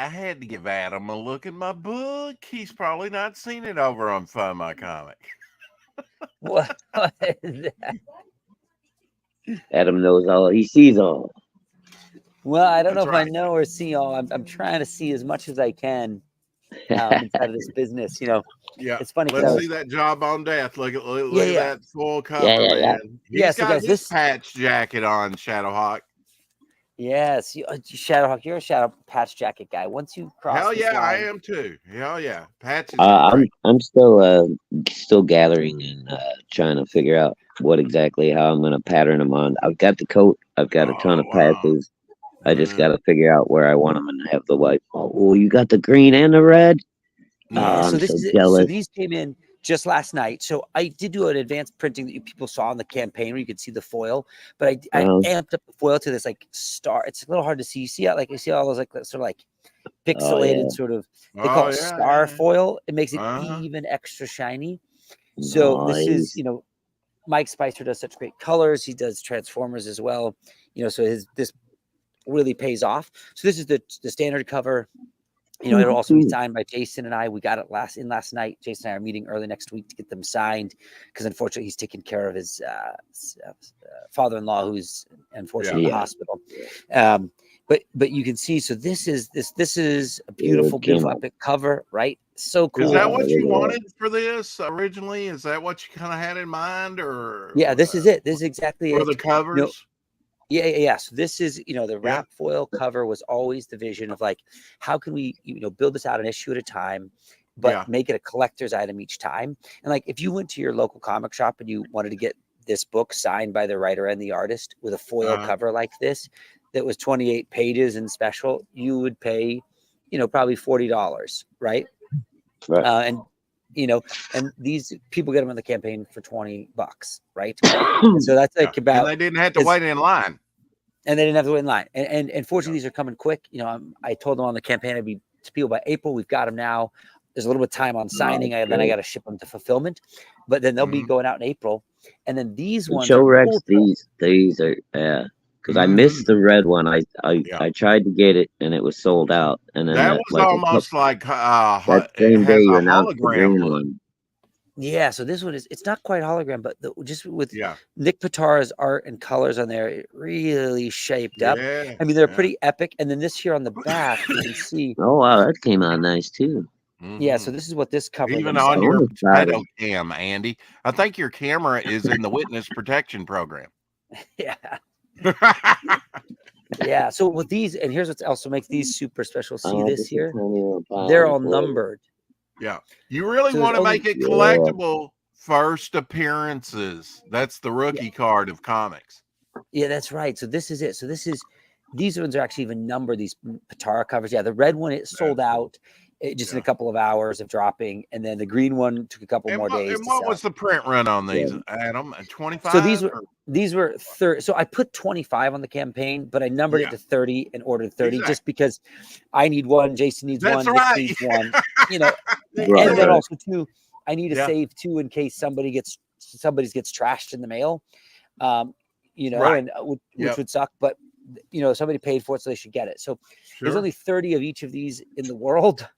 I had to give Adam a look at my book. He's probably not seen it over on Find My Comic. What is that? Adam knows all. He sees all. Well, I don't know That's if I right. know or see all. I'm trying to see as much as I can inside of this business. Yeah. It's funny Let's because see that job on death. yeah, Look at yeah, that full Yeah, cover, yeah, yeah. man. yeah. He's So got guys, his this patch jacket on, Shadowhawk. yes, Shadowhawk, you're a Shadow Patch Jacket guy. Once you cross Hell this yeah, I line, am too. Hell yeah. Patches are I'm great. I'm still gathering and trying to figure out what exactly how I'm gonna pattern them on. I've got the coat. I've got a ton Oh, of wow. patches. I just got to figure out where I want them and have the white. Oh, you got the green and the red. Oh, yeah. No. So I'm this so is it. So jealous. these came in just last night. So I did do an advanced printing that people saw in the campaign where you could see the foil, but I Oh, amped up the foil to this like star. It's a little hard to see. You see how like you see all those like sort of like oh yeah. pixelated sort of they call Oh it yeah, star yeah. foil. It makes it Uh-huh. even extra shiny. So this is Nice. Mike Spicer does such great colors. He does Transformers as well. So this really pays off. So this is the standard cover. It'll also be signed by Jason and I. We got it last night. Jason and I are meeting early next week to get them signed because unfortunately he's taking care of his father-in-law who's unfortunately in the Yeah. hospital. But you can see. So this is a Good beautiful camera. epic cover, right? So Is cool. that what Look you at that. wanted for this originally? Is that what you kind of had in mind, or Yeah, this is it. This is exactly for the it. covers? Yeah. So this is, the Yeah. wrap foil cover was always the vision of like, how can we, build this out an issue at a time, but Yeah. make it a collector's item each time. And like, if you went to your local comic shop and you wanted to get this book signed by the writer and the artist with a foil cover like this, that was 28 pages and special, you would pay, probably $40, right? Right. And these people get them on the campaign for $20, right? And so that's like And about, they didn't have to wait in line. and they didn't have to wait in line. And fortunately, these are coming quick. I told them on the campaign it'd be to people by April. We've got them now. There's a little bit of time on signing, and then I got to ship them to fulfillment. But then they'll be going out in April. And then these ones Show are Rex ultra. these are because I missed the red one. I Yeah. tried to get it and it was sold out. And then That was almost like that it same day has you a announced the hologram green look. one. Yeah, so this one it's not quite hologram, but just with Yeah. Nick Pitara's art and colors on there, it really shaped up. Yeah. I mean, they're Yeah. pretty epic. And then this here on the back, you can see. Oh wow, that came out nice too. Yeah, so Mhm. this is what this cover Even looks on like. your Excited. pedo cam, Andy. I think your camera is in the witness protection program. Yeah. Yeah. So with these, and here's what also makes these super special. See this Just a here? tiny little They're pile all of wood. numbered. Yeah. You really So there's want to make only it collectible first appearances. That's the rookie card of comics. Yeah, that's right. So this is it. So these ones are actually even numbered, these Patara covers. Yeah, the red one, it sold out just in a couple of hours of dropping. And then the green one took a couple more days And to what sell. was the print run on these, Adam? 25? So these were 30. So I put 25 on the campaign, but I numbered it to 30 and ordered 30 just because I need one, Jason needs That's one, right. Nick needs one, Right, and then right. also too, I need to save two in case somebody gets trashed in the mail. Right. And which would suck, but somebody paid for it, so they should get it. So there's only 30 of each of these in the world.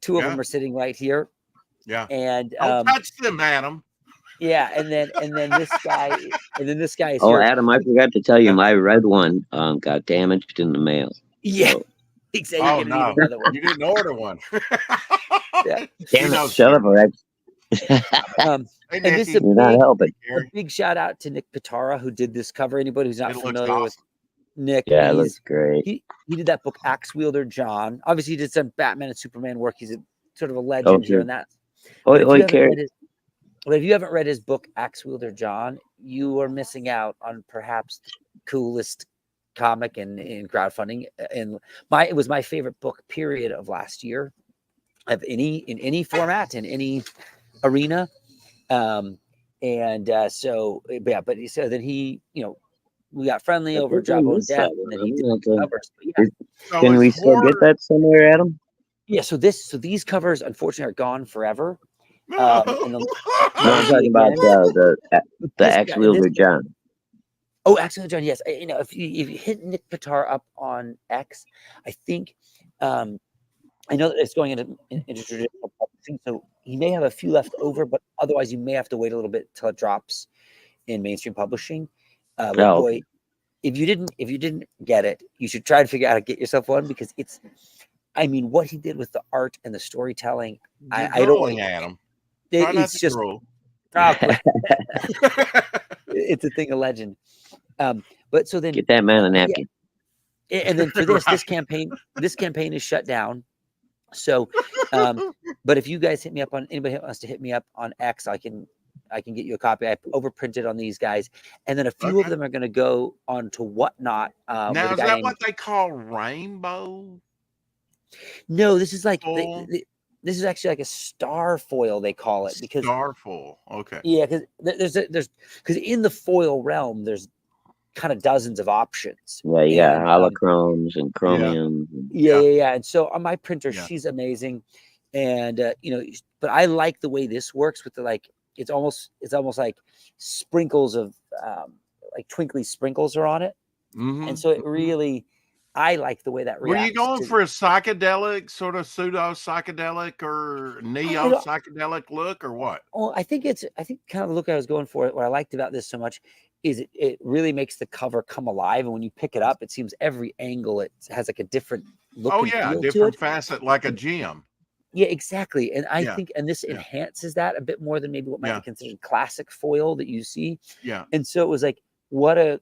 Two of them are sitting right here. Yeah. And don't touch them, Adam. Yeah, and then this guy, is Oh, here. Adam, I forgot to tell you, my red one got damaged in the mail. Yeah, So, exactly. Oh You're gonna no, need another one. you didn't order one. Yeah. damn it, shut up, Rex. And this is You're not helping. a big shout out to Nick Pitara who did this cover. Anybody who's not It looks familiar with awesome. Nick, Yeah, it looks great. He did that book Axe Wielder John. Obviously, he did some Batman and Superman work. He's a sort of a legend here in that. But if you haven't read his book Axe Wielder John, you are missing out on perhaps the coolest comic in crowdfunding. And it was my favorite book period of last year, of any format, in any arena. So then he, we got friendly over Jabo and Death, and then he did covers. Can we still get that somewhere, Adam? Yeah, so these covers unfortunately are gone forever. I'm talking about the Axe Wielder John. Oh, Axe Wielder John, yes. If you hit Nick Pitar up on X, I think I know that it's going into traditional publishing, so he may have a few left over, but otherwise you may have to wait a little bit till it drops in mainstream publishing. But boy, if you didn't get it, you should try to figure out how to get yourself one, because it's, I mean, what he did with the art and the storytelling. I don't. Adam. It's just. Oh, it's a thing of legend. But so then get that man a napkin. Yeah. And then for this campaign is shut down. So, but if you guys hit me up on, anybody wants to hit me up on X, I can get you a copy. I overprinted on these guys, and then a few of them are going to go on to Whatnot. Now, is that what they call Rainbow? No, this is like this is actually like a star foil, they call it, because star foil. Okay. Yeah, because there's because in the foil realm, there's kind of dozens of options. Yeah, holochromes and chromium. Yeah. And so on my printer, she's amazing, and but I like the way this works with the, like, it's almost like sprinkles of like twinkly sprinkles are on it, and so it really, I like the way that reacts. Were you going for a psychedelic, sort of pseudo psychedelic or neo psychedelic look, or what? Well, I think kind of the look I was going for, what I liked about this so much is it really makes the cover come alive, and when you pick it up, it seems every angle it has like a different look. Oh yeah, different facet, like a gem. Yeah, exactly. And I think, and this enhances that a bit more than maybe what might be considered classic foil that you see. Yeah. And so it was like, and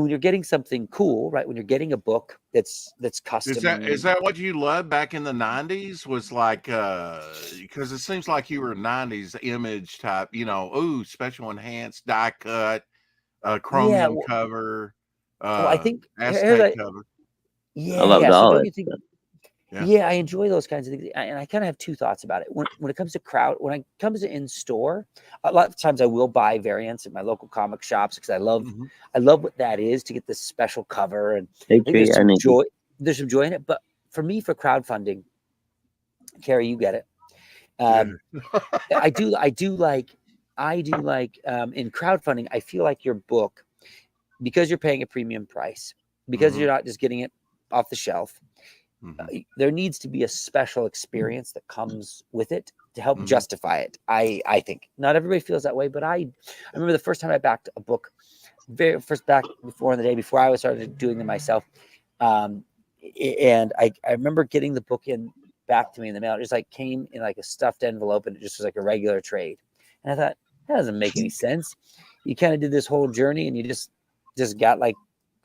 when you're getting something cool, right? When you're getting a book that's custom. Is that what you loved back in the 90s? Was like, because it seems like you were a 90s image type, special enhanced die cut, chromium cover, I think Aztec cover. Yeah, I loved all it. Yeah, I enjoy those kinds of things, and I kind of have two thoughts about it. When it comes to in store, a lot of times I will buy variants at my local comic shops, because I love what that is, to get this special cover, and there's some joy in it. But for me, for crowdfunding, Carrie, you get it. I do like in crowdfunding, I feel like your book, because you're paying a premium price, because you're not just getting it off the shelf. There needs to be a special experience that comes with it to help justify it. I think not everybody feels that way, but I remember the first time I backed a book, back before in the day, before I started doing them myself. And I remember getting the book back to me in the mail. It just like came in like a stuffed envelope, and it just was like a regular trade. And I thought, that doesn't make any sense. You kind of did this whole journey, and you just got like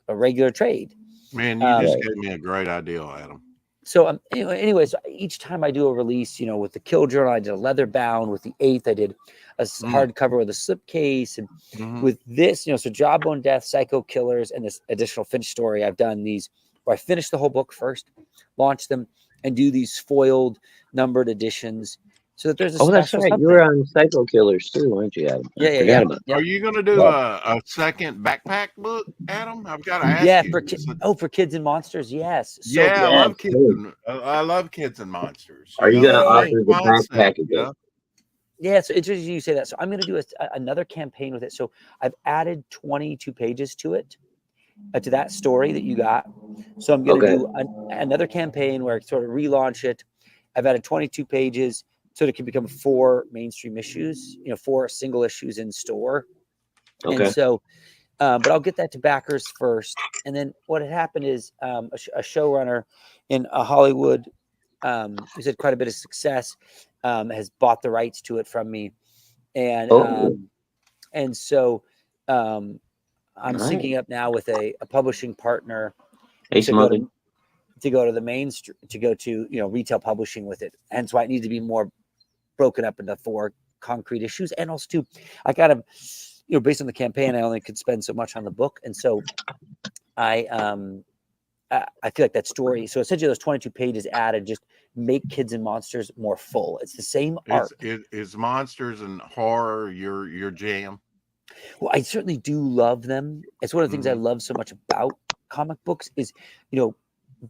a regular trade. Man, you just gave me a great idea, Adam. So anyways, each time I do a release, with the Kill Journal, I did a leather bound. With the 8th, I did a hardcover with a slipcase, and with this, so Jawbone Death, Psycho Killers, and this additional Finch story, I've done these where I finish the whole book first, launch them, and do these foiled numbered editions, so that there's a that's right. something. You were on Psycho Killers too, weren't you, Adam? Yeah. Are you going to do a second backpack book, Adam? I've got to ask you. For Kids and Monsters, yes. So, I love kids. I love Kids and Monsters. Are you going to offer the backpack again? Yeah, so interesting you say that. So I'm going to do another campaign with it. So I've added 22 pages to it, to that story that you got. So I'm going to do another campaign where I sort of relaunch it. I've added 22 pages. So it can become 4 mainstream issues, 4 single issues in store. Okay. And so, but I'll get that to backers first. And then what had happened is a showrunner in Hollywood, who's had quite a bit of success, has bought the rights to it from me. And so I'm syncing up now with a publishing partner to go to the mainstream, to go to, retail publishing with it. Hence why it needs to be more broken up into 4 concrete issues. And also too, I kind of, based on the campaign, I only could spend so much on the book. And so I feel like that story. So essentially those 22 pages added just make Kids and Monsters more full. It's the same arc. Is monsters and horror your jam? Well, I certainly do love them. It's one of the things I love so much about comic books is,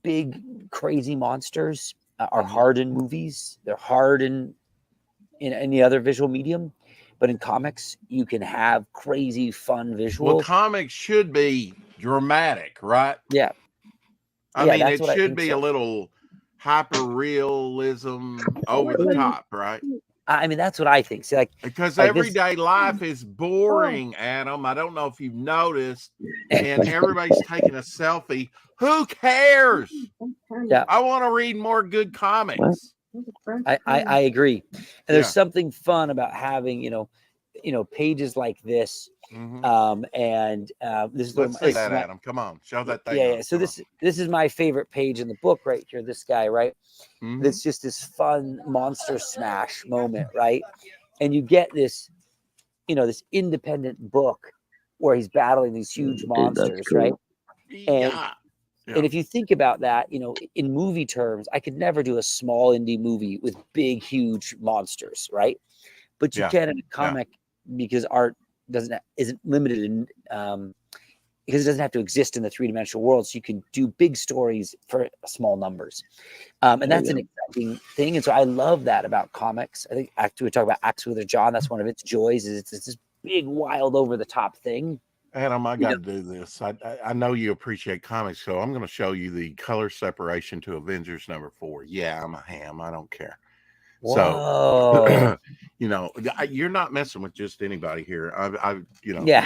big crazy monsters are hard in movies. They're hard in any other visual medium, but in comics you can have crazy fun visuals. Well, comics should be dramatic, right? Yeah. I mean, it should be a little hyper realism over the top, right? I mean, that's what I think. See, Because like this, everyday life is boring, Adam. I don't know if you've noticed, and everybody's taking a selfie. Who cares? yeah, I want to read more good comics. I agree. And there's something fun about having, pages like this. And this is Let's see that, Adam. Come on, show that thing. Yeah. So this is my favorite page in the book right here. This guy, right? That's just this fun monster smash moment, right? And you get this, this independent book where he's battling these huge monsters, cool. Right? And if you think about that, in movie terms, I could never do a small indie movie with big, huge monsters, right? But you can in a comic because art isn't limited in because it doesn't have to exist in the three-dimensional world. So you can do big stories for small numbers. And that's an exciting thing. And so I love that about comics. I think after we talk about Axe Wielders John, that's one of its joys is it's this big, wild, over-the-top thing. Adam, I got to do this. I know you appreciate comics, so I'm going to show you the color separation to Avengers #4. Yeah, I'm a ham. I don't care. Whoa. So, you're not messing with just anybody here. Yeah.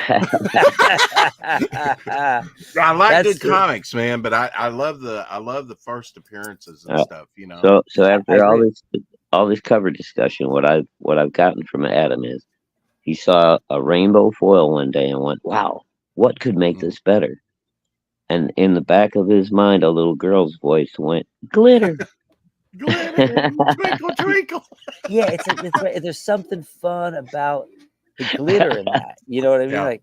I like good comics, man, but I love the first appearances and stuff. So after all this cover discussion, what I've gotten from Adam is he saw a rainbow foil one day and went, "Wow, what could make this better?" And in the back of his mind, a little girl's voice went, "Glitter." Glitter, twinkle, twinkle. Yeah, it's right. There's something fun about the glitter in that. You know what I mean? Like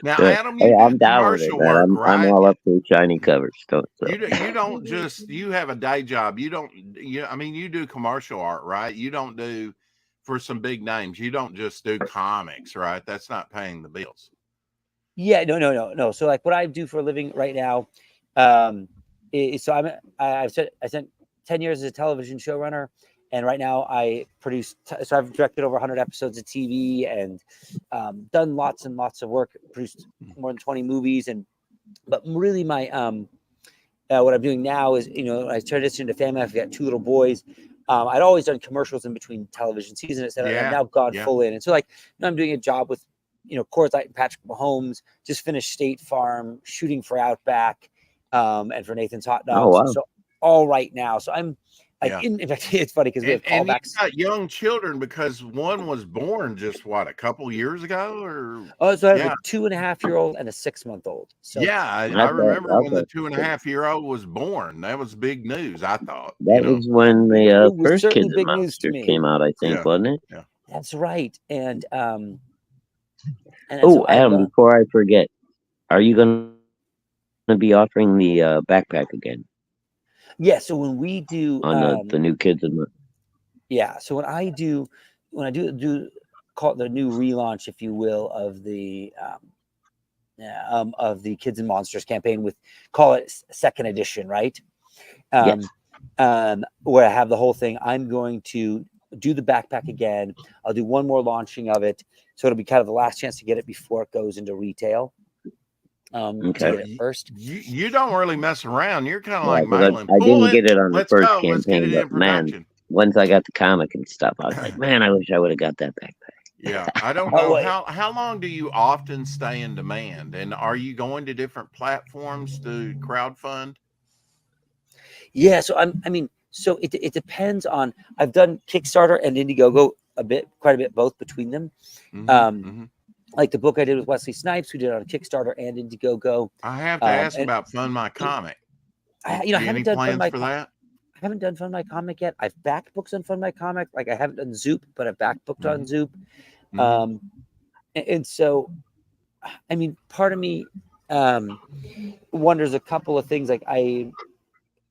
now, Adam, I'm down with it. Work, right? I'm all up for shiny covers. You don't just you have a day job. You do commercial art, right? You don't do for some big names. You don't just do comics, right? That's not paying the bills. Yeah, no. So like what I do for a living right now, so I spent 10 years as a television showrunner, and right now I produce. So I've directed over 100 episodes of TV and done lots and lots of work. Produced more than 20 movies, but really my what I'm doing now is I transitioned to family. I've got 2 little boys. I'd always done commercials in between television seasons, etc. And I've now gone full in, and so I'm doing a job with Coors Light and Patrick Mahomes. Just finished State Farm shooting for Outback, and for Nathan's Hot Dogs. Oh, wow. So all right now. So I'm in fact, it's funny because we have callbacks. And you got young children because one was born just a couple years ago, or so I have a 2.5-year-old and a 6-month-old. So I remember when the 2.5-year-old was born. That was big news. I thought that was when the first Kids and Monsters came out. I think, wasn't it? Yeah, that's right. And Adam, before I forget, are you going to be offering the backpack again? Yeah, so when we do on the new Kids and so when I do call it the new relaunch, if you will, of the Kids and Monsters campaign, with call it second edition, right? Where I have the whole thing. I'm going to do the backpack again. I'll do one more launching of it, so it'll be kind of the last chance to get it before it goes into retail. To get it first. You don't really mess around. You're kind of like Madeline. I didn't get it on the first campaign, but man, once I got the comic and stuff, I was like, man, I wish I would have got that backpack. Yeah, I don't know how long do you often stay in demand, and are you going to different platforms to crowdfund? Yeah, so so it depends on. I've done Kickstarter and Indiegogo quite a bit, both between them. Like the book I did with Wesley Snipes, we did it on Kickstarter and Indiegogo. I have to ask about Fund My Comic. I haven't done plans for that. I haven't done Fund My Comic yet. I've backed books on Fund My Comic. Like I haven't done Zoop, but I've backed booked on Zoop. And so, part of me wonders a couple of things. Like it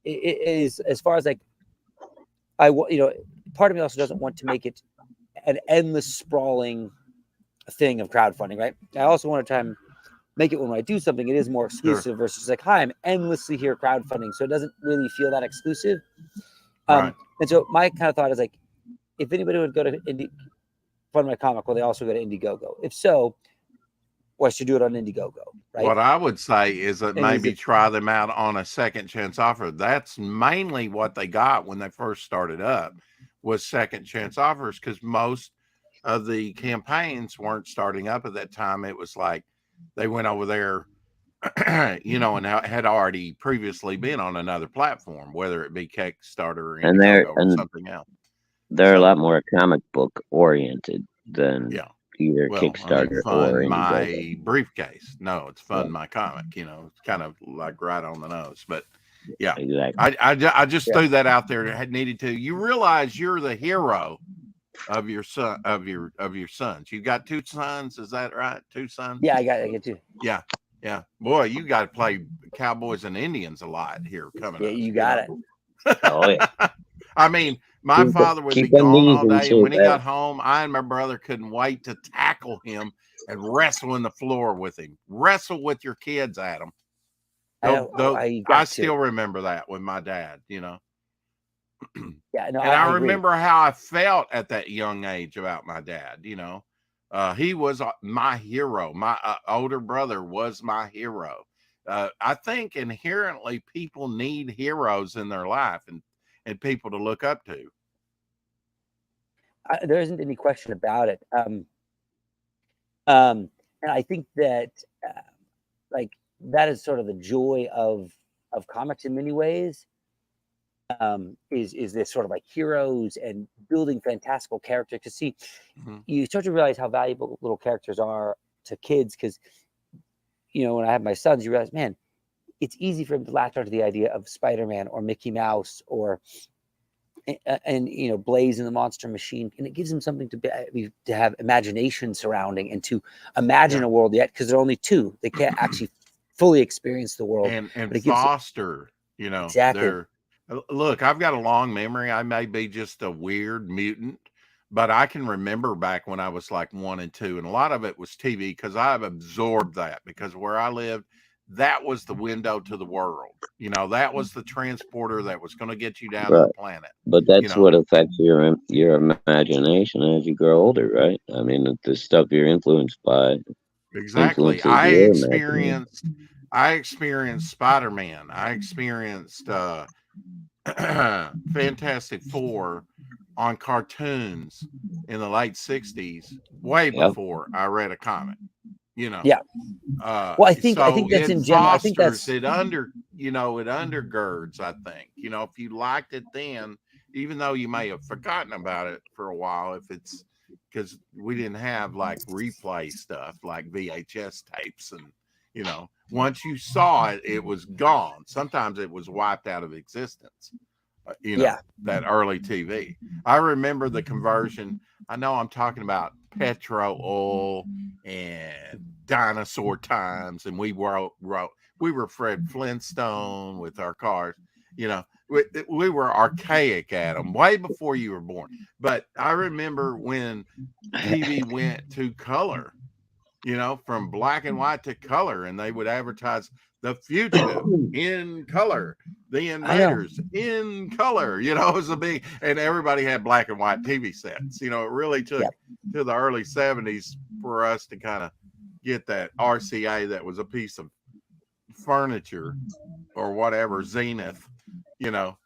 is as far as part of me also doesn't want to make it an endless sprawling thing of crowdfunding, right? I also want to try and make it when I do something, it is more exclusive versus hi, I'm endlessly here crowdfunding, so it doesn't really feel that exclusive. And so my kind of thought is if anybody would go to Fund My Comic, will they also go to Indiegogo? If so, or I should do it on Indiegogo, right? What I would say is that maybe try them out on a second chance offer. That's mainly what they got when they first started up, was second chance offers, because most of the campaigns weren't starting up at that time. It was like they went over there, you know, and had already previously been on another platform, whether it be Kickstarter or Indiegogo or something else. They're a lot more comic book oriented than either Kickstarter or my briefcase. No, it's Fund My Comic. You know, it's kind of like right on the nose. But yeah, exactly. I just threw that out there. That had needed to. You realize you're the hero of your son, of your sons. You got 2 sons, is that right? 2 sons? Yeah, I got 2. Yeah. Yeah. Boy, you got to play Cowboys and Indians a lot here coming up. You got it. Oh yeah. I mean, my father would be gone all day, and when he got home, I and my brother couldn't wait to tackle him and wrestle in the floor with him. Wrestle with your kids, Adam. I still remember that with my dad, you know. Yeah, no, and I remember how I felt at that young age about my dad, you know. He was my hero. My older brother was my hero. I think inherently people need heroes in their life and people to look up to. There isn't any question about it. And I think that like that is sort of the joy of comics in many ways. Is this sort of like heroes and building fantastical characters. To see, you start to realize how valuable little characters are to kids, because you know, when I have my sons, you realize, man, it's easy for them to latch onto the idea of Spider-Man or Mickey Mouse or and you know, Blaze and the Monster Machine, and it gives them something to have imagination surrounding and to imagine a world yet, because they're only 2. They can't actually fully experience the world and foster, you know, exactly. Look, I've got a long memory. I may be just a weird mutant, but I can remember back when I was like 1 and 2, and a lot of it was TV, because I've absorbed that, because where I lived, that was the window to the world. You know, that was the transporter that was going to get you down to the planet. But that's what affects your imagination as you grow older, right? I mean, the stuff you're influenced by. Exactly. I experienced Spider-Man. I experienced Fantastic Four on cartoons in the late 60s, way before I read a comic. You know, well, I think that's in general. I think that's it undergirds. I think, you know, if you liked it then, even though you may have forgotten about it for a while, if it's because we didn't have like replay stuff like VHS tapes, and you know, once you saw it, it was gone. Sometimes it was wiped out of existence. You know, that early TV. I remember the conversion. I know I'm talking about petrol oil and dinosaur times, and we were Fred Flintstone with our cars. You know, we were archaic, Adam, way before you were born. But I remember when TV went to color, you know, from black and white to color, and they would advertise The Fugitive in color, The Invaders in color. You know, it was a big, and everybody had black and white TV sets. You know, it really took to the early 70s for us to kind of get that RCA that was a piece of furniture or whatever, Zenith, you know,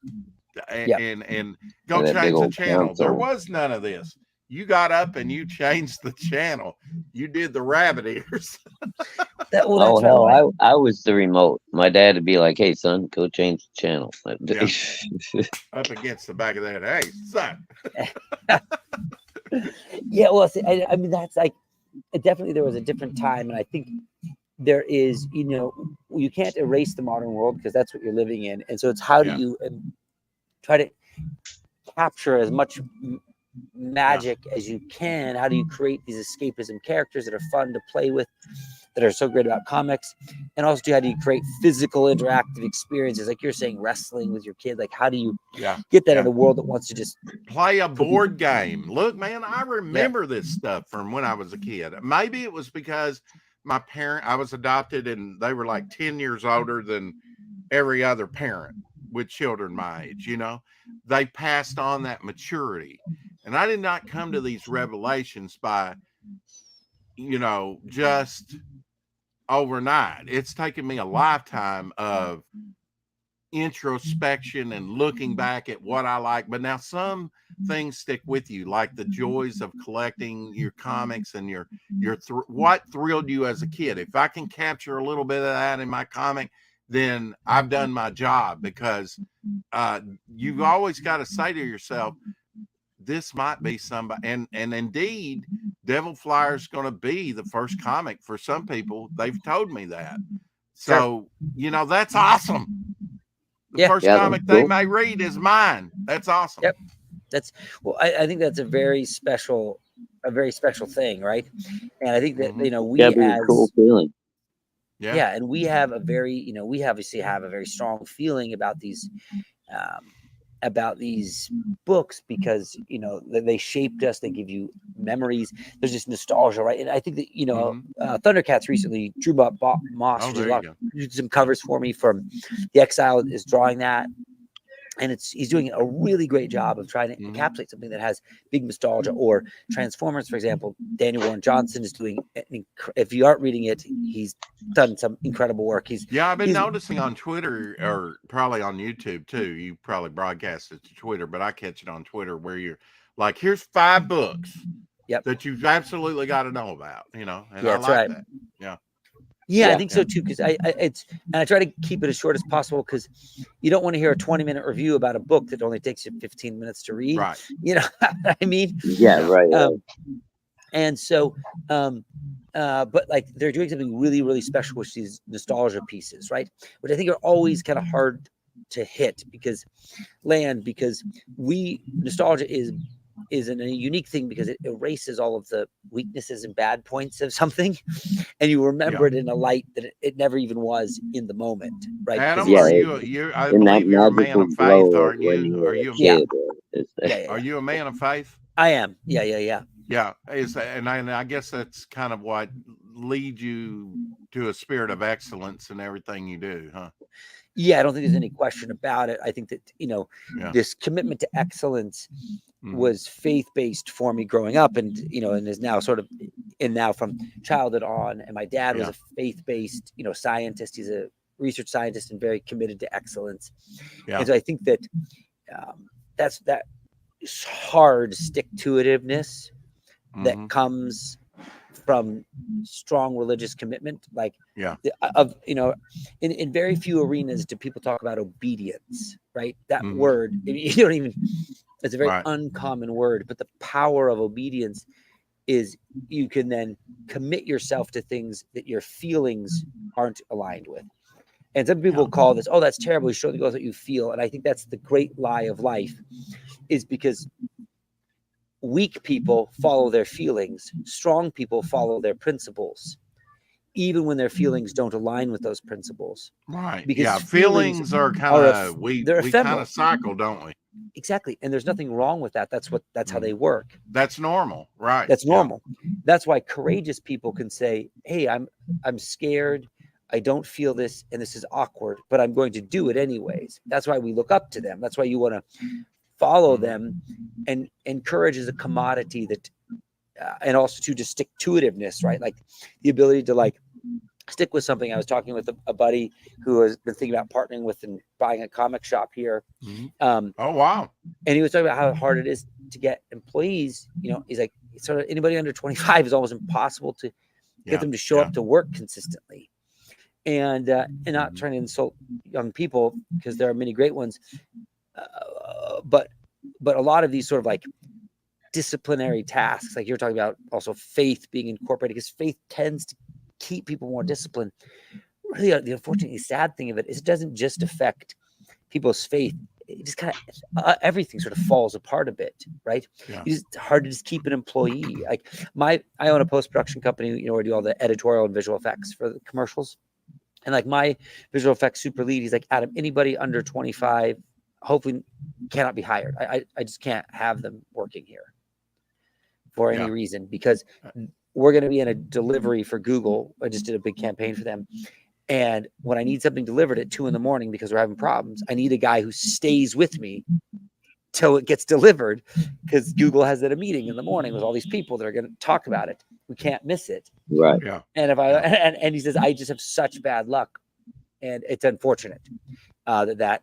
and go change the channel. Console. There was none of this. You got up and you changed the channel. You did the rabbit ears. Hell, I was the remote. My dad would be like, "Hey, son, go change the channel." Up against the back of that. Hey, son. Well, see, I mean, that's like, definitely there was a different time. And I think there is, you know, you can't erase the modern world because that's what you're living in. And so it's how do you try to capture as much magic as you can? How do you create these escapism characters that are fun to play with, that are so great about comics? And also, how do you create physical interactive experiences, like you're saying, wrestling with your kid? Like, how do you get that in a world that wants to just play a board game? Look, man, I remember this stuff from when I was a kid. Maybe it was because I was adopted, and they were like 10 years older than every other parent with children my age. You know, they passed on that maturity. And I did not come to these revelations by, you know, just overnight. It's taken me a lifetime of introspection and looking back at what I like. But now some things stick with you, like the joys of collecting your comics and what thrilled you as a kid. If I can capture a little bit of that in my comic, then I've done my job, because you've always got to say to yourself, this might be somebody, and indeed, Devil Flyer is going to be the first comic for some people. They've told me that. So, that's awesome. The first comic they may read is mine. That's awesome. Yep. I think that's a very special thing, right? And I think that, we as a cool feeling. Yeah. And we have we obviously have a very strong feeling about these books, because they shaped us. They give you memories. There's just nostalgia, right? And I think that Thundercats recently, Drew Moss did some covers for me from The Exile, is drawing that, and he's doing a really great job of trying to encapsulate something that has big nostalgia. Or Transformers, for example, Daniel Warren Johnson is doing. If you aren't reading it, he's done some incredible work. I've been noticing on Twitter, or probably on YouTube too. You probably broadcast it to Twitter, but I catch it on Twitter, where you're like, here's 5 books that you've absolutely got to know about, and I like that. Yeah, I think so too, because I try to keep it as short as possible, because you don't want to hear a 20-minute review about a book that only takes you 15 minutes to read. Right. You know what I mean? Yeah, right. And so, but like, they're doing something really, really special with these nostalgia pieces, right? Which I think are always kind of hard to hit, because nostalgia is a unique thing, because it erases all of the weaknesses and bad points of something, and you remember it in a light that it never even was in the moment, right? Adam, I believe you're a man of faith, aren't you? Are you? Are you a man of faith? I am. Yeah. And I guess that's kind of what leads you to a spirit of excellence in everything you do, huh? Yeah, I don't think there's any question about it. I think that, this commitment to excellence was faith-based for me growing up, and, and is now now from childhood on. And my dad was a faith-based, scientist. He's a research scientist and very committed to excellence. Yeah. And so I think that that's that hard stick-to-itiveness that comes from strong religious commitment. Like, in very few arenas do people talk about obedience, right? That word, you don't even, it's a very uncommon word, but the power of obedience is you can then commit yourself to things that your feelings aren't aligned with. And some people call this, that's terrible, you show what you feel. And I think that's the great lie of life, is because weak people follow their feelings. Strong people follow their principles, even when their feelings don't align with those principles. Right. Because feelings are kind of, we kind of cycle, don't we? Exactly. And there's nothing wrong with that. That's how they work. That's normal. Right. That's normal. That's why courageous people can say, hey, I'm scared. I don't feel this, and this is awkward, but I'm going to do it anyways. That's why we look up to them. That's why you want to follow them. And courage is a commodity that, and also to stick-to-itiveness, right? Like the ability to stick with something. I was talking with a buddy who has been thinking about partnering with and buying a comic shop here. Oh, wow. And he was talking about how hard it is to get employees. He's like, sort of anybody under 25 is almost impossible to get them to show up to work consistently. And not trying to insult young people, because there are many great ones. But a lot of these sort of disciplinary tasks, like you're talking about, also faith being incorporated, because faith tends to keep people more disciplined. Really, the unfortunately sad thing of it is it doesn't just affect people's faith. It just kind of everything sort of falls apart a bit, right? It's hard to just keep an employee. Like I own a post-production company, where I do all the editorial and visual effects for the commercials. And my visual effects super lead, he's like, Adam, anybody under 25 hopefully cannot be hired. I just can't have them working here for any reason, because we're going to be in a delivery for Google. I just did a big campaign for them. And when I need something delivered at 2 a.m, because we're having problems, I need a guy who stays with me till it gets delivered, because Google has a meeting in the morning with all these people that are going to talk about it. We can't miss it. Right. Yeah. And if and he says, I just have such bad luck, and it's unfortunate that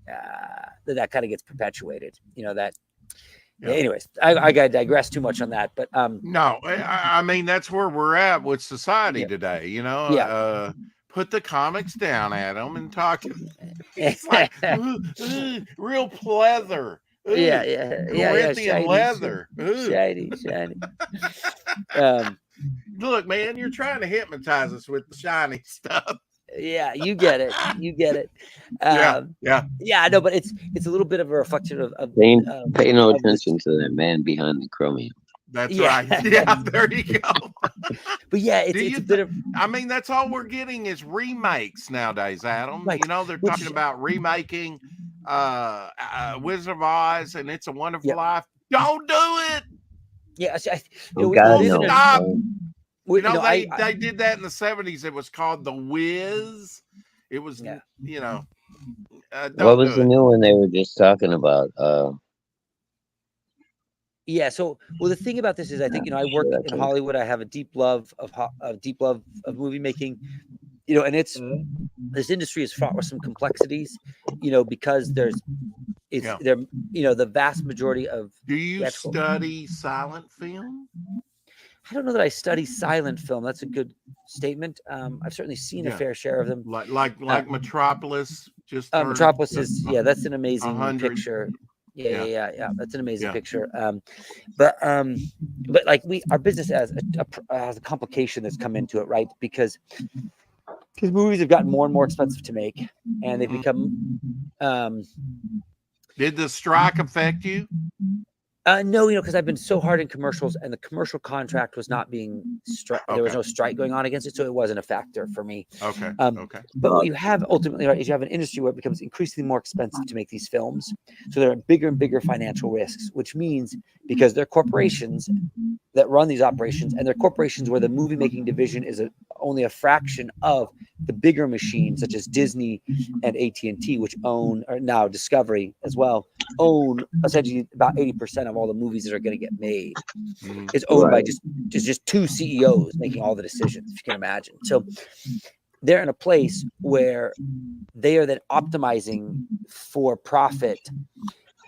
kind of gets perpetuated. That. Yeah. Anyways, I got to digress too much on that, but no, I mean that's where we're at with society today. Put the comics down, Adam, and talk. It's like real pleather. Corinthian leather. Shiny. Look, man, you're trying to hypnotize us with the shiny stuff. Yeah, you get it. Yeah. No, but it's a little bit of a reflection of pay no attention to that man behind the chromium. That's right. Yeah, there you go. But yeah, it's a bit of. I mean, that's all we're getting is remakes nowadays, Adam. Right. They're talking about remaking Wizard of Oz and It's a Wonderful Life. Don't do it. Yeah, stop. They did that in the 70s. It was called The Wiz. It was, what was the new one they were just talking about? Yeah. So, the thing about this is, I think I work in Hollywood. I have a deep love of movie making. And this industry is fraught with some complexities. Because the vast majority of. Do you study silent film? I don't know that I study silent film. That's a good statement. I've certainly seen a fair share of them. Like Metropolis. Metropolis is that's an amazing picture. Yeah. That's an amazing picture. But like our business has a complication that's come into it, right? Because movies have gotten more and more expensive to make, and they've become. Did the strike affect you? No, because I've been so hard in commercials, and the commercial contract was not being there was no strike going on against it, so it wasn't a factor for me. Okay. But what you have ultimately, right, is you have an industry where it becomes increasingly more expensive to make these films. So there are bigger and bigger financial risks, which means because they're corporations that run these operations, and they're corporations where the movie making division is only a fraction of the bigger machines, such as Disney and AT&T, which own, or now Discovery as well, own essentially about 80% of all the movies that are going to get made. It's owned by just two CEOs making all the decisions, if you can imagine. So they're in a place where they are then optimizing for profit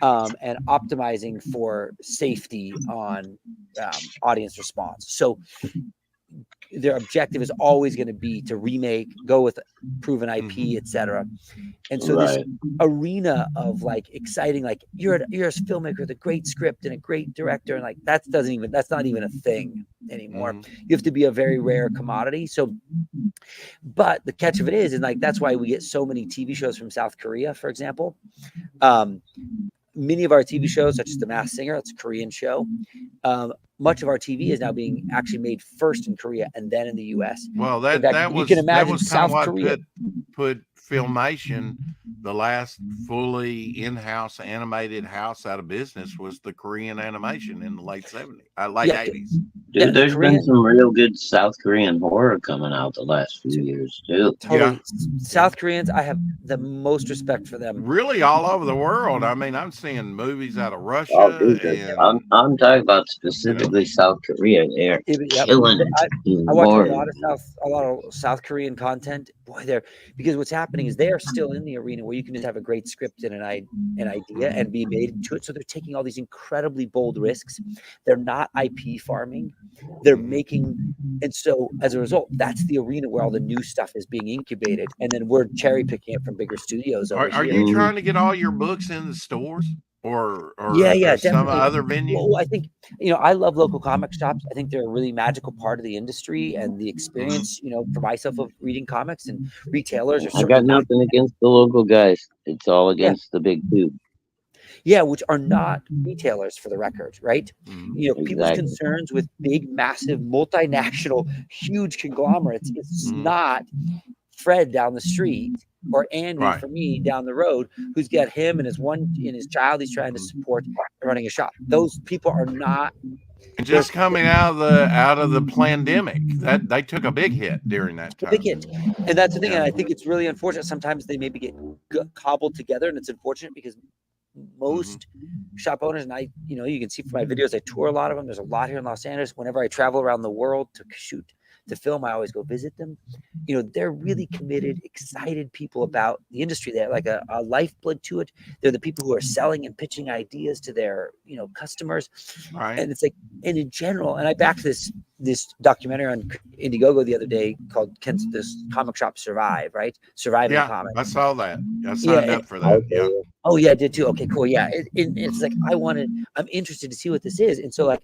and optimizing for safety on audience response. So their objective is always going to be to remake, go with proven IP, etc. And so this arena of like exciting, like you're a filmmaker with a great script and a great director, and like that's not even a thing anymore. You have to be a very rare commodity. So, but the catch of it is, and like that's why we get so many TV shows from South Korea, for example. Many of our TV shows, such as The Masked Singer, it's a Korean show. Much of our TV is now being actually made first in Korea and then in the U.S. Well, you can imagine South Korea put Filmation, the last fully in-house animated house out of business, was the Korean animation in the late 70s, late 80s. Dude, there's been some real good South Korean horror coming out the last few years too. Totally. South Koreans, I have the most respect for them. Really, all over the world. I mean, I'm seeing movies out of Russia. I'm talking about specifically South Korea. They're killing it. I watch a lot of South Korean content. Boy, because what's happening is they are still in the arena where you can just have a great script and an idea and be made into it. So they're taking all these incredibly bold risks. They're not IP farming. They're making, and so as a result, that's the arena where all the new stuff is being incubated, and then we're cherry picking it from bigger studios. Are you trying to get all your books in the stores? Or some other venue? Well, I think, I love local comic shops. I think they're a really magical part of the industry and the experience, for myself of reading comics, and retailers are. I got nothing against the local guys. It's all against the big two. Yeah, which are not retailers, for the record, right? People's concerns with big, massive, multinational, huge conglomerates. It's not Fred down the street or Andy for me down the road, who's got him and his child he's trying to support running a shop. Those people are not. And just coming out of the pandemic, that they took a big hit during that time. A big hit, and that's the thing. And I think it's really unfortunate. Sometimes they maybe get cobbled together, and it's unfortunate because most shop owners, and I, you can see from my videos, I tour a lot of them. There's a lot here in Los Angeles. Whenever I travel around the world to shoot, to film, I always go visit them. They're really committed, excited people about the industry. They have like a lifeblood to it. They're the people who are selling and pitching ideas to their, customers. Right. And it's like, and in general, and I backed this documentary on Indiegogo the other day called "Can This Comic Shop Survive?" Right? Surviving comics. I saw that. I signed up for that. Yeah. Oh yeah, I did too. Okay, cool. Yeah. It's like, I'm interested to see what this is. And so like,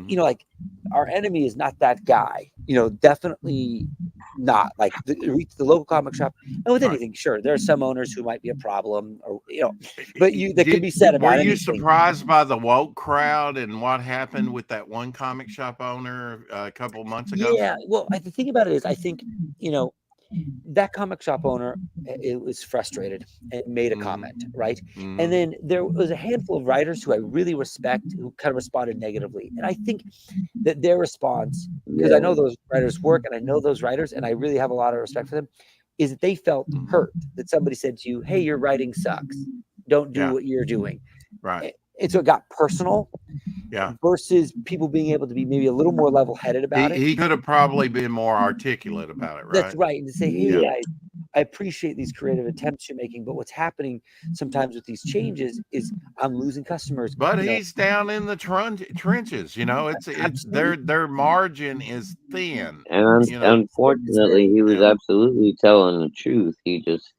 like our enemy is not that guy, definitely not like the local comic shop. And with anything, sure, there are some owners who might be a problem, or but that could be said about. Were you surprised by the woke crowd and what happened with that one comic shop owner a couple months ago? Yeah, well, the thing about it is, I think that comic shop owner, it was frustrated and made a comment, right? And then there was a handful of writers who I really respect who kind of responded negatively. And I think that their response, because I know those writers work and I know those writers and I really have a lot of respect for them, is that they felt hurt that somebody said to you, "Hey, your writing sucks. Don't do what you're doing." Right. And so it got personal. Yeah. Versus people being able to be maybe a little more level-headed about it. He could have probably been more articulate about it, right? That's right. And to say, "Hey, guys, I appreciate these creative attempts you're making, but what's happening sometimes with these changes is I'm losing customers." But he's down in the trenches. It's their margin is thin. And unfortunately, he was absolutely telling the truth. He just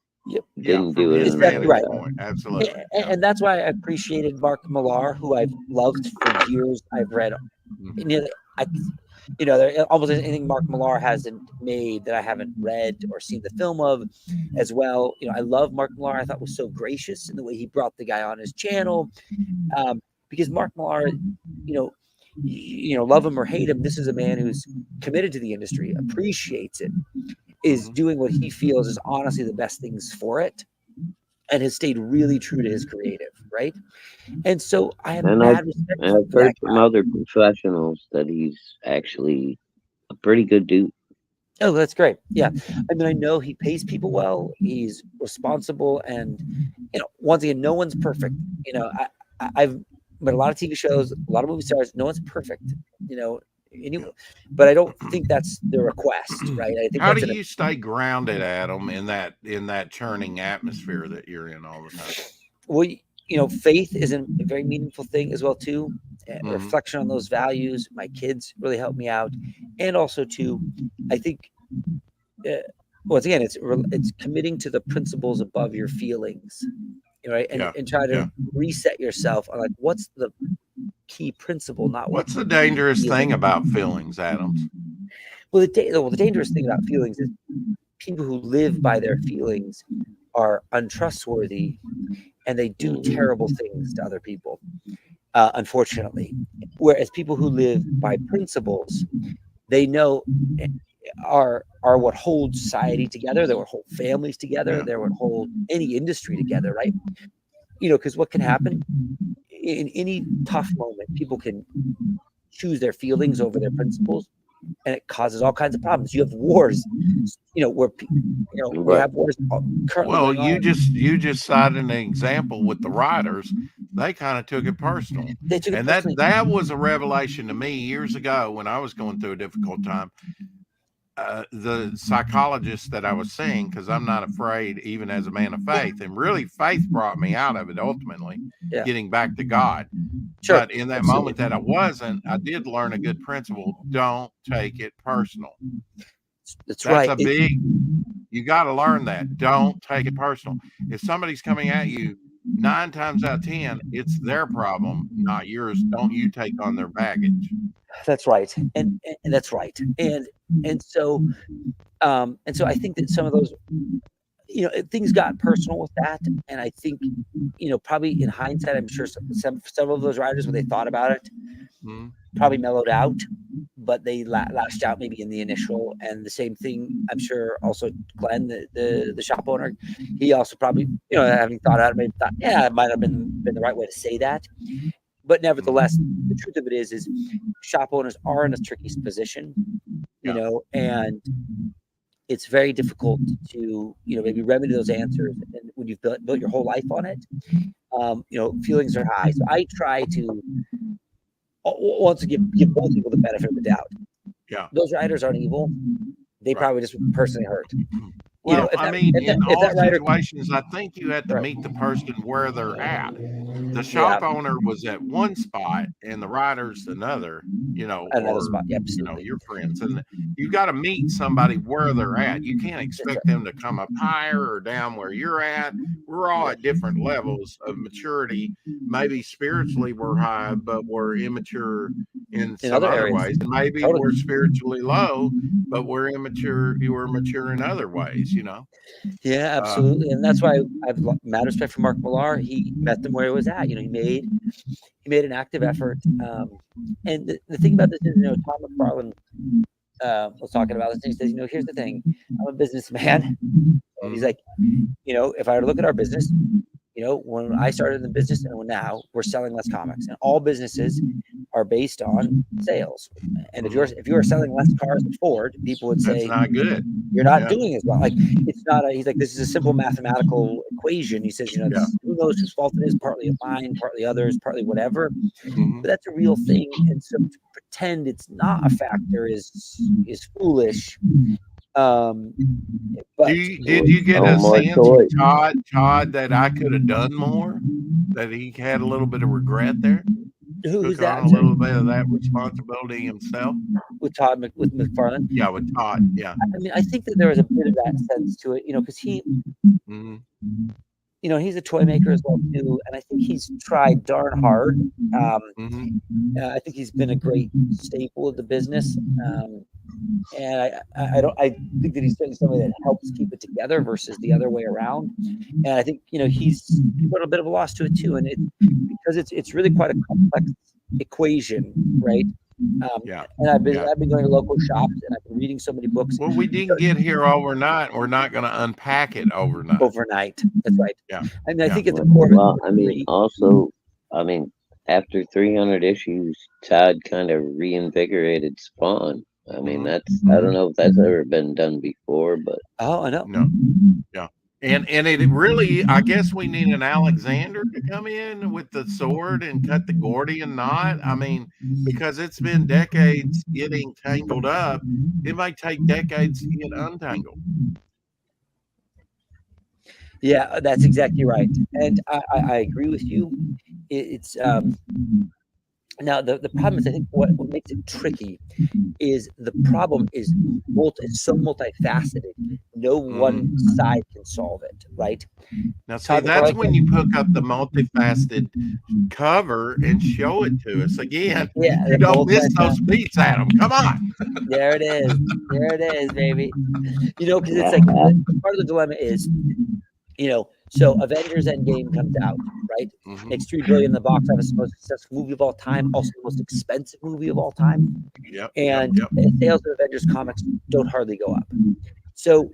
didn't do it. Exactly right. Absolutely. And that's why I appreciated Mark Millar, who I've loved for years. I've read there almost anything Mark Millar hasn't made that I haven't read or seen the film of as well. I love Mark Millar. I thought was so gracious in the way he brought the guy on his channel. Because Mark Millar, love him or hate him, this is a man who's committed to the industry, appreciates it, is doing what he feels is honestly the best things for it, and has stayed really true to his creative, right? And so I have mad respect. I've heard from other professionals that he's actually a pretty good dude. Oh, that's great. Yeah. I know he pays people well. He's responsible. And, once again, no one's perfect. I've met a lot of TV shows, a lot of movie stars. No one's perfect, but I don't think that's the request, right? I think. How do you stay grounded, Adam, in that churning atmosphere that you're in all the time? Well, faith is a very meaningful thing as well too. Reflection on those values. My kids really help me out, and also too, I think. Once again, it's committing to the principles above your feelings, right? And try to reset yourself on like what's the key principle, not what's the dangerous thing about feelings, Adams? Well, the dangerous thing about feelings is people who live by their feelings are untrustworthy and they do terrible things to other people, unfortunately. Whereas people who live by principles, they know are what holds society together. They're what hold families together. They're what hold any industry together, right? Because what can happen in any tough moment, people can choose their feelings over their principles, and it causes all kinds of problems. You have wars, where we have wars currently. Well, you just cited an example with the writers. They kind of took it personal, and that was a revelation to me years ago when I was going through a difficult time. The psychologist that I was seeing, because I'm not afraid, even as a man of faith, and really faith brought me out of it ultimately, getting back to God. Sure. But in that moment that I wasn't, I did learn a good principle: don't take it personal. That's right. You got to learn that. Don't take it personal. If somebody's coming at you, 9 times out of 10, it's their problem, not yours. Don't you take on their baggage. That's right. And that's right. And so I think that some of those, things got personal with that. And I think, probably in hindsight, I'm sure several of those writers, when they thought about it, probably mellowed out, but they lashed out maybe in the initial. And the same thing, I'm sure also Glenn, the shop owner, he also probably, having thought out, maybe thought, it might have been the right way to say that. But nevertheless, the truth of it is shop owners are in a tricky position, and it's very difficult to, maybe remedy those answers. And when you've built your whole life on it, Feelings are high. So I try to want to give both people the benefit of the doubt. Yeah. Those writers aren't evil. They probably just personally hurt. Well, in all situations, I think you have to meet the person where they're at. The shop owner was at one spot and the writer's another, another spot. Absolutely. Your friends. And you got to meet somebody where they're at. You can't expect them to come up higher or down where you're at. We're all at different levels of maturity. Maybe spiritually we're high, but we're immature in some other ways. And maybe we're spiritually low, but we're immature. You were mature in other ways, Yeah, absolutely. And that's why I have mad respect for Mark Millar. He met them where he was at. He made an active effort. And the thing about this is, Tom McFarlane was talking about this. And he says, here's the thing. I'm a businessman. And he's like, if I were to look at our business, when I started in the business and now we're selling less comics, and all businesses are based on sales. And if you are selling less cars than Ford, people would say, that's not good. You're not doing as well. Like, it's not he's like, this is a simple mathematical equation. He says, who knows whose fault it is, partly mine, partly others, partly whatever. But that's a real thing. And so to pretend it's not a factor is foolish. But did you get a sense from Todd that I could have done more? That he had a little bit of regret there? Who's that? A little bit of that responsibility himself with McFarlane. Yeah, with Todd. Yeah. I think that there was a bit of that sense to it, because he, he's a toy maker as well too, and I think he's tried darn hard. I think he's been a great staple of the business, and I think that he's somebody that helps keep it together versus the other way around. And I think he's got a bit of a loss to it too, and because it's really quite a complex equation, right? And I've been going to local shops and I've been reading so many books. Well, we didn't get here overnight. We're not going to unpack it overnight. That's right. Yeah. I think it's important. Well, after 300 issues, Todd kind of reinvigorated Spawn. I don't know if that's ever been done before, but I know. No. Yeah. And it really, I guess we need an Alexander to come in with the sword and cut the Gordian knot. Because it's been decades getting tangled up. It might take decades to get untangled. Yeah, that's exactly right. And I agree with you. It's now the problem is, I think what makes it tricky is the problem is it's so multifaceted. No one side can solve it, right? Now, see, that's when you hook up the multifaceted cover and show it to us again. Yeah, you don't miss those beats, Adam. Come on. There it is, baby. Because it's like part of the dilemma is, so Avengers Endgame comes out, right? Makes $3 billion in the box office, most successful movie of all time, also the most expensive movie of all time. And sales of Avengers comics don't hardly go up. So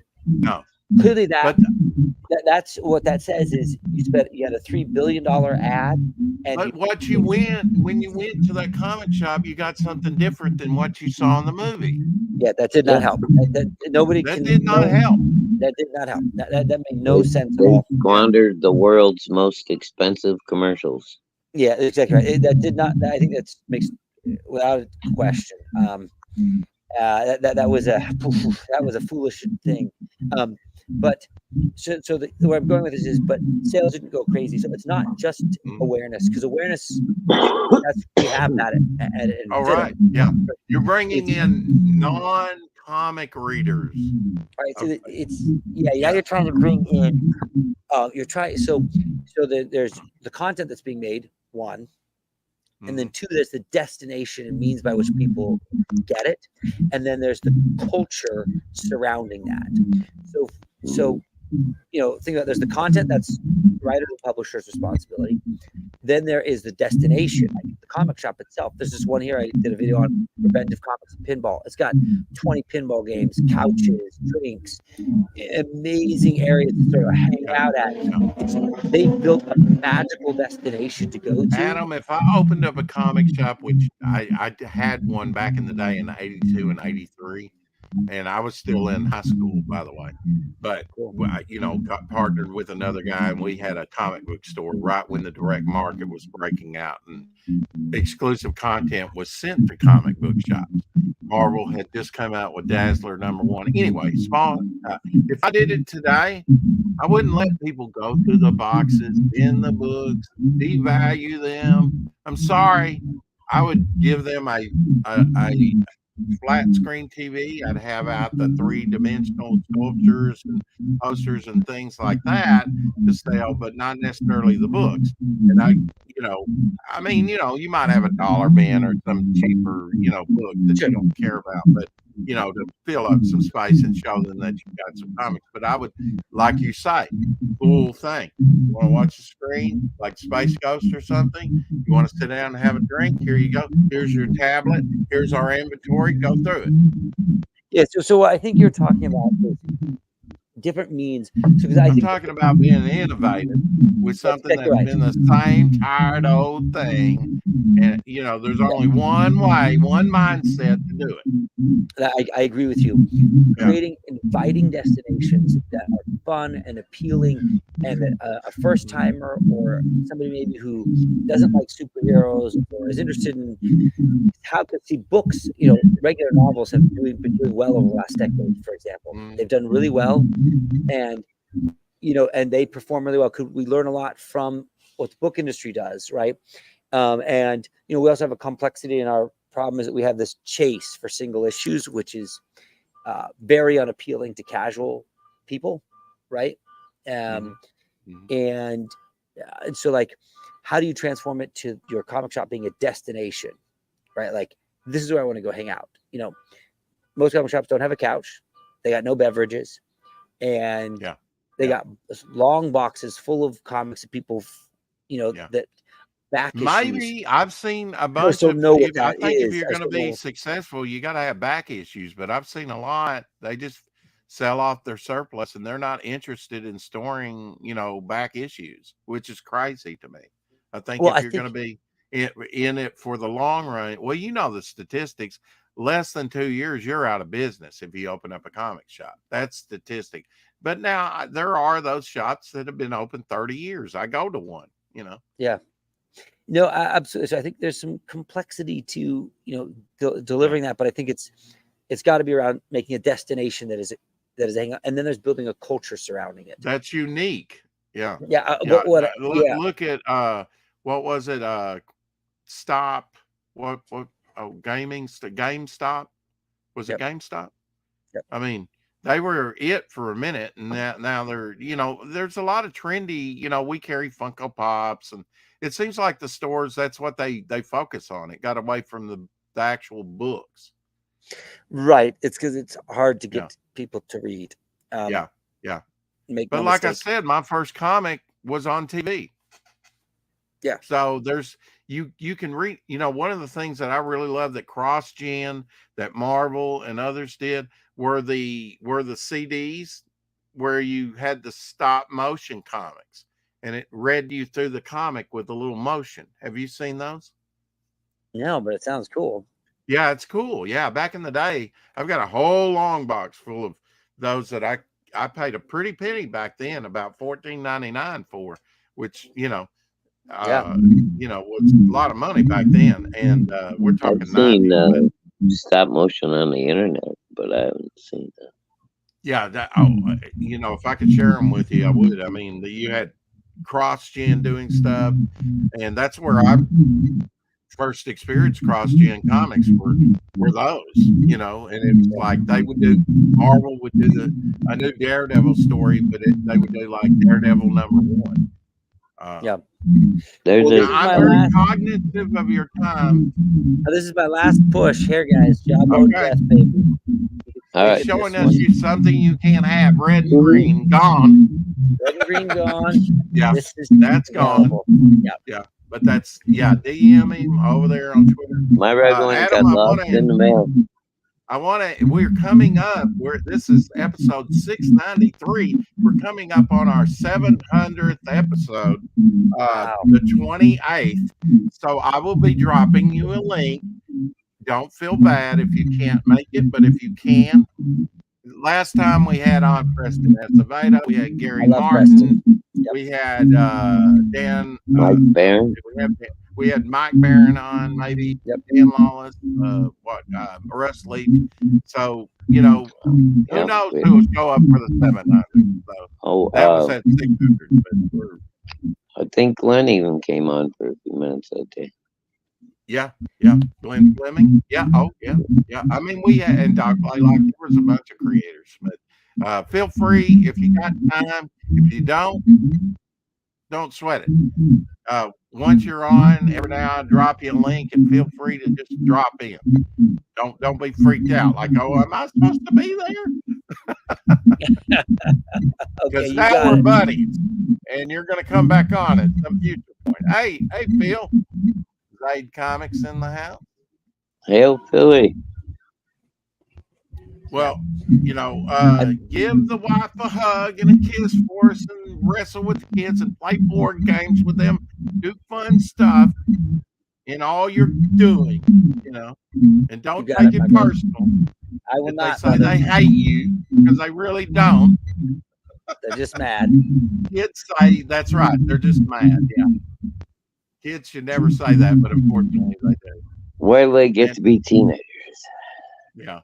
clearly that's what that says is you had a $3 billion ad. But when you went to that comic shop, you got something different than what you saw in the movie. Yeah, that did not help. That did not help. That did not help. That made no sense at all. Squandered the world's most expensive commercials. Yeah, exactly right. That did not. I think that makes without question. That was a foolish thing. But so where I'm going with this is, but sales didn't go crazy. So it's not just awareness, because awareness, we have that at all right. Yeah, you're bringing in non-comic readers. All right. So you're trying to bring in. There's the content that's being made. One. And then two, there's the destination and means by which people get it. And then there's the culture surrounding that. So think about, there's the content that's writer and publisher's responsibility. Then there is the destination, like the comic shop itself. There's this one here I did a video on, Preventive Comics and Pinball. It's got 20 pinball games, couches, drinks, amazing areas to sort of hang out at. They built a magical destination to go to. Adam, if I opened up a comic shop, which I had one back in the day in 82 and 83, and I was still in high school, by the way. But got partnered with another guy, and we had a comic book store right when the direct market was breaking out, and exclusive content was sent to comic book shops. Marvel had just come out with Dazzler #1. Anyway, small. If I did it today, I wouldn't let people go through the boxes in the books, devalue them. I'm sorry. I would give them a flat screen TV. I'd have out the 3-dimensional sculptures and posters and things like that to sell, but not necessarily the books. And you might have a dollar bin or some cheaper, book that you don't care about, but to fill up some space and show them that you've got some comics. But I would, like you say, cool thing. You want to watch a screen like Space Ghost or something? You want to sit down and have a drink? Here you go. Here's your tablet. Here's our inventory. Go through it. Yeah. So I think you're talking about different means. I'm talking about being innovative with something that's been the same tired old thing. And, there's only one way, one mindset to do it. I agree with you. Creating inviting destinations that are fun and appealing, and that a first timer or somebody maybe who doesn't like superheroes or is interested in how to see books, regular novels have been doing well over the last decade, for example. They've done really well, and and they perform really well. We learn a lot from what the book industry does, right? And we also have a complexity in our problem is that we have this chase for single issues, which is very unappealing to casual people, right? And so, like, how do you transform it to your comic shop being a destination, right? Like, this is where I want to go hang out. Most comic shops don't have a couch. They got no beverages, and they got long boxes full of comics that people, that back issues. Maybe I've seen a bunch of. I think if you're going to be successful, you got to have back issues. But I've seen a lot. They just sell off their surplus, and they're not interested in storing, back issues, which is crazy to me. I think if you're going to be in it for the long run, the statistics. Less than 2 years, you're out of business if you open up a comic shop. That's statistic. But now there are those shops that have been open 30 years. I go to one, Yeah. No, absolutely. So I think there's some complexity to, delivering that, but I think it's got to be around making a destination that is hanging out, and then there's building a culture surrounding it. That's unique. Yeah. Yeah. Look at what was it? Stop. What? Oh, GameStop. Was it GameStop? Yep. I mean, they were it for a minute, and now they're, there's a lot of trendy, we carry Funko Pops, and it seems like the stores, that's what they focus on. It got away from the actual books. Right. It's because it's hard to get people to read. But like I said, my first comic was on TV. Yeah. So there's, you can read, one of the things that I really love that CrossGen, that Marvel and others did were the CDs where you had the stop motion comics, and it read you through the comic with a little motion. Have you seen those? No, but it sounds cool. Yeah, it's cool. Yeah. Back in the day, I've got a whole long box full of those that I paid a pretty penny back then, about $14.99 for, which, was a lot of money back then, and we're talking. I've seen stop motion on the internet, but I haven't seen that. Yeah, if I could share them with you, I would. I mean, you had CrossGen doing stuff, and that's where I first experienced CrossGen comics were those, and it was like they would do, Marvel would do a new Daredevil story, but they would do like Daredevil #1. Yeah. I'm very cognitive of your time. This is my last push here, guys. Job on death, baby. All right. Showing us something you can't have. Red and green gone. Red and green gone. Yeah, that's gone. Yeah. But that's DM him over there on Twitter. My red one got lost in the mail. We're coming up. This is episode 693. We're coming up on our 700th episode, the 28th. So I will be dropping you a link. don't feel bad if you can't make it, but if you can, last time we had on Preston Acevedo, we had Gary Martin, we had Dan Barron. we had Mike Barron on, maybe Dan Lawless, Russ Leach. So, you know, who knows who will show up for the 700. So that was at 600. But I think Glenn even came on for a few minutes that day. Yeah. Glenn Fleming. Yeah. Oh, yeah. I mean, we had, and Doc Blaylock, there was a bunch of creators, but feel free if you got time. If you don't sweat it. Once you're on, every now and drop you a link and feel free to just drop in. Don't be freaked out. Like, oh, am I supposed to be there? Because now we're buddies, and you're going to come back on at some future point. Hey, Phil. Raid Comics in the house. Hail Philly. Well, you know, give the wife a hug and a kiss for us and wrestle with the kids and play board games with them. Do fun stuff in all you're doing, you know, and don't take it personal. I will not. They say they hate you because they really don't. They're just mad. Kids say that's right. They're just mad. Yeah. Kids should never say that, but unfortunately they do. Where they get to be teenagers. Yeah.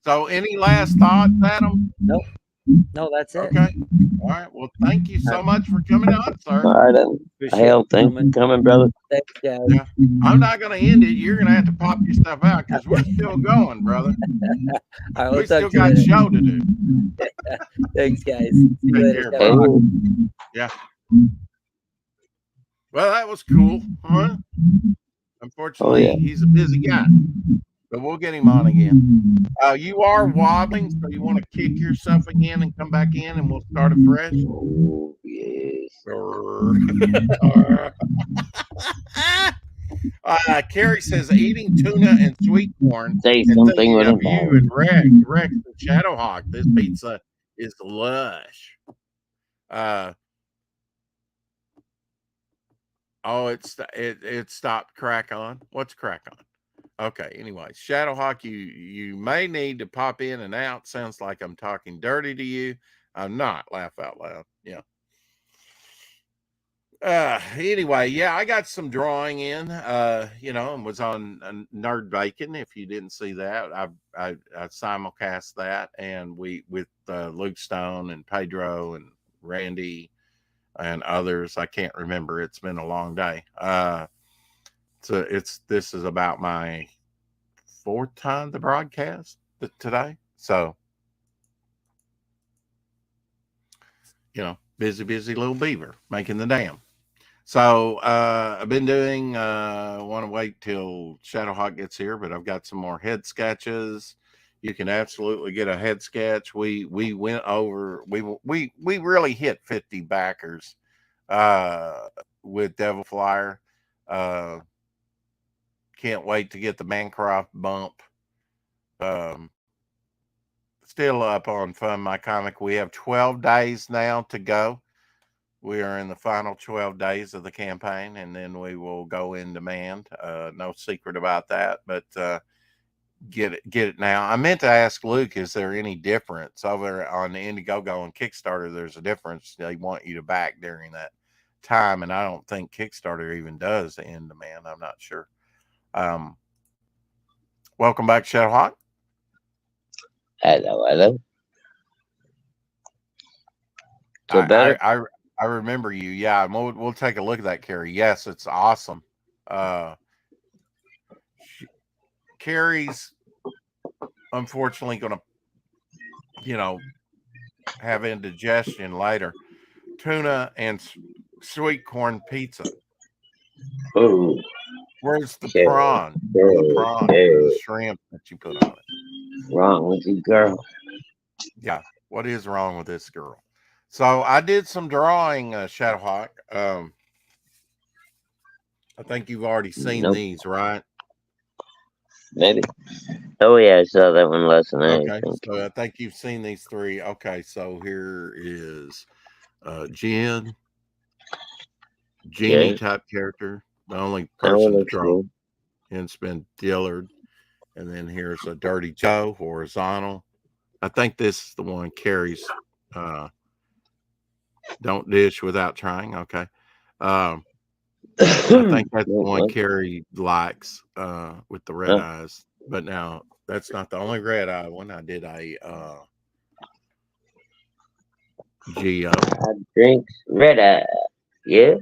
So any last thoughts, Adam? Nope. No, that's it. Okay. All right. Well, thank you so much for coming on, sir. All right, then. Hail, thanks for coming, brother. Thanks, guys. Yeah. I'm not going to end it. You're going to have to pop your stuff out because we're still going, brother. Right, we still got a show to do. Thanks, guys. See you later. Yeah. Well, that was cool, huh? Unfortunately, he's a busy guy, but we'll get him on again. You are wobbling, so you want to kick yourself again and come back in, and we'll start afresh. Oh, yes. Carrie says eating tuna and sweet corn. Say something with you and Rex and Shadowhawk. This pizza is lush. Oh, it stopped crack on. What's crack on? Okay. Anyway, Shadowhawk, you may need to pop in and out. Sounds like I'm talking dirty to you. I'm not. Laugh out loud. Yeah. Anyway, yeah, I got some drawing in. You know, and was on Nerd Bacon. If you didn't see that, I simulcast that, and we with Luke Stone and Pedro and Randy and others. I can't remember. It's been a long day. So this is about my 4th time to broadcast today. So, you know, busy little beaver making the dam. So I've been doing, want to wait till Shadowhawk gets here, but I've got some more head sketches. You can absolutely get a head sketch. We went over, we really hit 50 backers with Devil Flyer. Can't wait to get the Mancroft bump. Still up on Fund My Comic. We have 12 days now to go. We are in the final 12 days of the campaign, and then we will go in demand. No secret about that, but get it now. I meant to ask Luke, is there any difference over on the Indiegogo and Kickstarter? There's a difference. They want you to back during that time, and I don't think Kickstarter even does the in demand. I'm not sure. Welcome back, Shadowhawk. Hello. So better. I remember you. Yeah, and we'll take a look at that, Carrie. Yes, it's awesome. Carrie's unfortunately going to, have indigestion later. Tuna and sweet corn pizza. Oh, where's the prawn? The shrimp that you put on it. Wrong with you, girl. Yeah, what is wrong with this girl? So I did some drawing, Shadowhawk. I think you've already seen these, right? Maybe. Oh yeah, I saw that one last night. Okay, so I think you've seen these 3. Okay, so here is Genie type character. The only person to draw. Inspin Dillard. And then here's a Dirty Joe, horizontal. I think this is the one Carrie's don't dish without trying. Okay. I think that's the one Carrie likes with the red eyes. But now that's not the only red eye one. I did a Geo. I drink red eye. Yeah.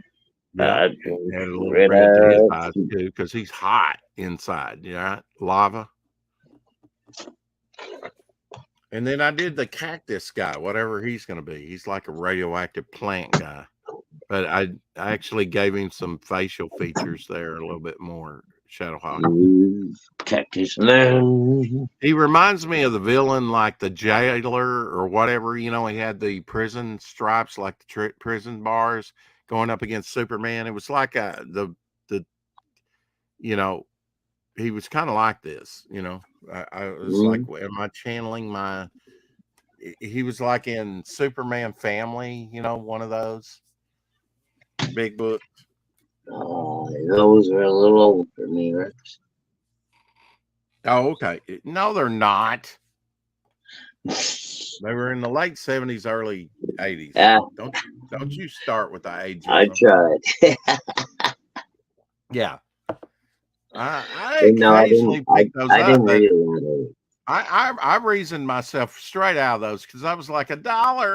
Yeah. Had a little red to his eyes too, because he's hot inside. Yeah. Lava. And then I did the cactus guy, whatever he's going to be. He's like a radioactive plant guy. But I actually gave him some facial features there, a little bit more. Shadowhawk. Cactus man. He reminds me of the villain, like the jailer or whatever. You know, he had the prison stripes, like the prison bars, going up against Superman. It was like the you know, he was kind of like this. You know, I was like, am I channeling my? He was like in Superman Family. You know, one of those big books. Oh, those are a little old for me, Rex. Oh, okay. No, they're not. They were in the late 70s, early 80s. Don't you start with the age. I tried. Yeah. I occasionally pick those up. Didn't realize. I reasoned myself straight out of those because I was like, $1,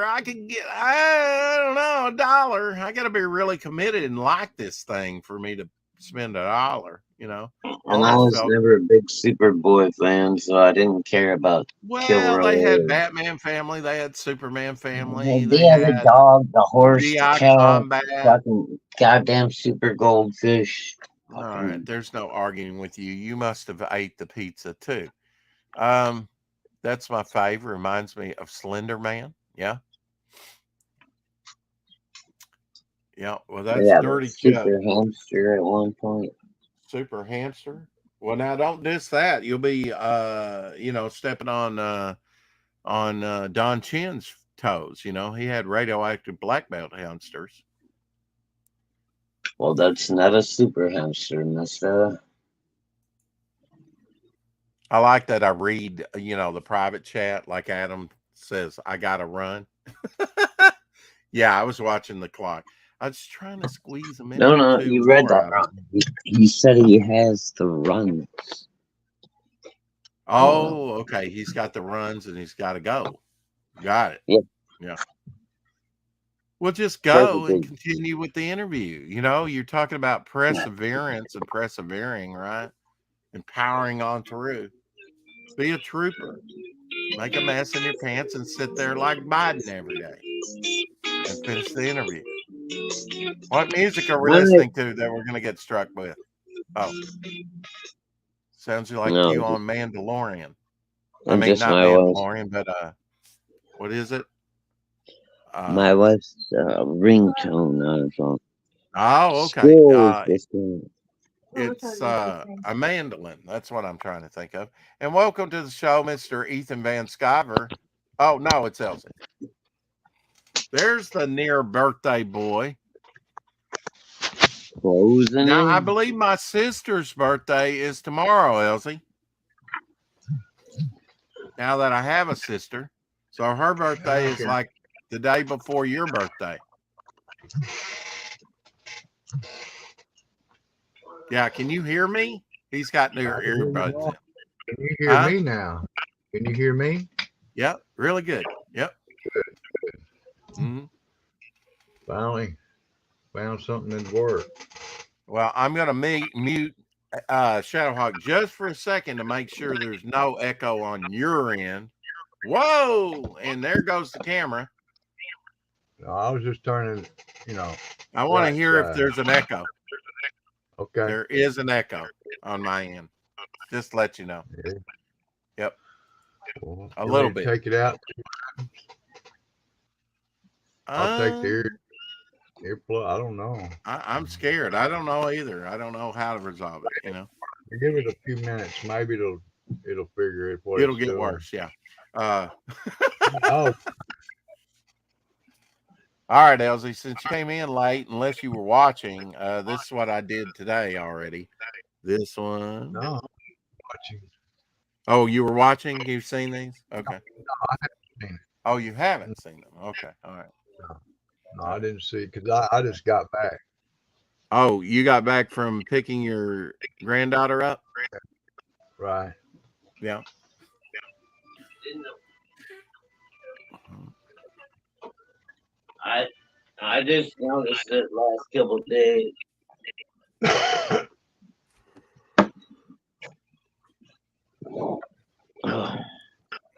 I can get, I don't know, $1. I got to be really committed and like this thing for me to spend $1, you know. And I was never a big Superboy fan, so I didn't care about. Well, they had Batman Family, they had Superman Family, they had the dog, the horse, the cat, fucking goddamn super goldfish. All right, there's no arguing with you. You must have ate the pizza too. That's my favorite. Reminds me of Slender Man. Yeah. Yeah. Well, that's Dirty Joe. Super Hamster at one point. Super Hamster. Well, now don't diss that. You'll be, you know, stepping on Don Chin's toes. You know, he had radioactive black belt hamsters. Well, that's not a super hamster, mister. I like that I read, you know, the private chat, like Adam says, I got to run. Yeah, I was watching the clock. I was trying to squeeze a minute. No, you read that wrong. He said he has the runs. Oh, okay. He's got the runs and he's got to go. Got it. Yeah. Well, just go and continue with the interview. You know, you're talking about perseverance and persevering, right? And powering on through. Be a trooper. Make a mess in your pants and sit there like Biden every day. And finish the interview. What music are we listening to that we're going to get struck with? Oh. Sounds like you on Mandalorian. I mean, not Mandalorian, but what is it? My wife's ringtone on her phone. Oh, okay. It's a mandolin. That's what I'm trying to think of. And welcome to the show, Mr. Ethan Van Sciver. Oh, no, it's Elsie. There's the near birthday boy. Now, I believe my sister's birthday is tomorrow, Elsie. Now that I have a sister. So her birthday is like the day before your birthday. Yeah, can you hear me? He's got new earbuds in. Can you hear me now? Can you hear me? Yep, really good. Yep. Good. Mm-hmm. Finally found something that worked. Well, I'm going to mute Shadowhawk just for a second to make sure there's no echo on your end. Whoa! And there goes the camera. No, I was just turning, you know. I want to hear if there's an echo. Okay. There is an echo on my end. Just to let you know. Yeah. Yep. Well, a little bit. Take it out. I'll take the earplug. I don't know. I'm scared. I don't know either. I don't know how to resolve it, you know. Give it a few minutes. Maybe it'll figure it. It'll get worse. Yeah. Oh. All right, Elsie, since you came in late, unless you were watching, this is what I did today already. This one. No, I'm watching. Oh, you were watching? You've seen these? Okay. No, I haven't seen it. Oh, you haven't seen them. Okay. All right. No, I didn't see it because I just got back. Oh, you got back from picking your granddaughter up? Right. Yeah. I just noticed it last couple of days.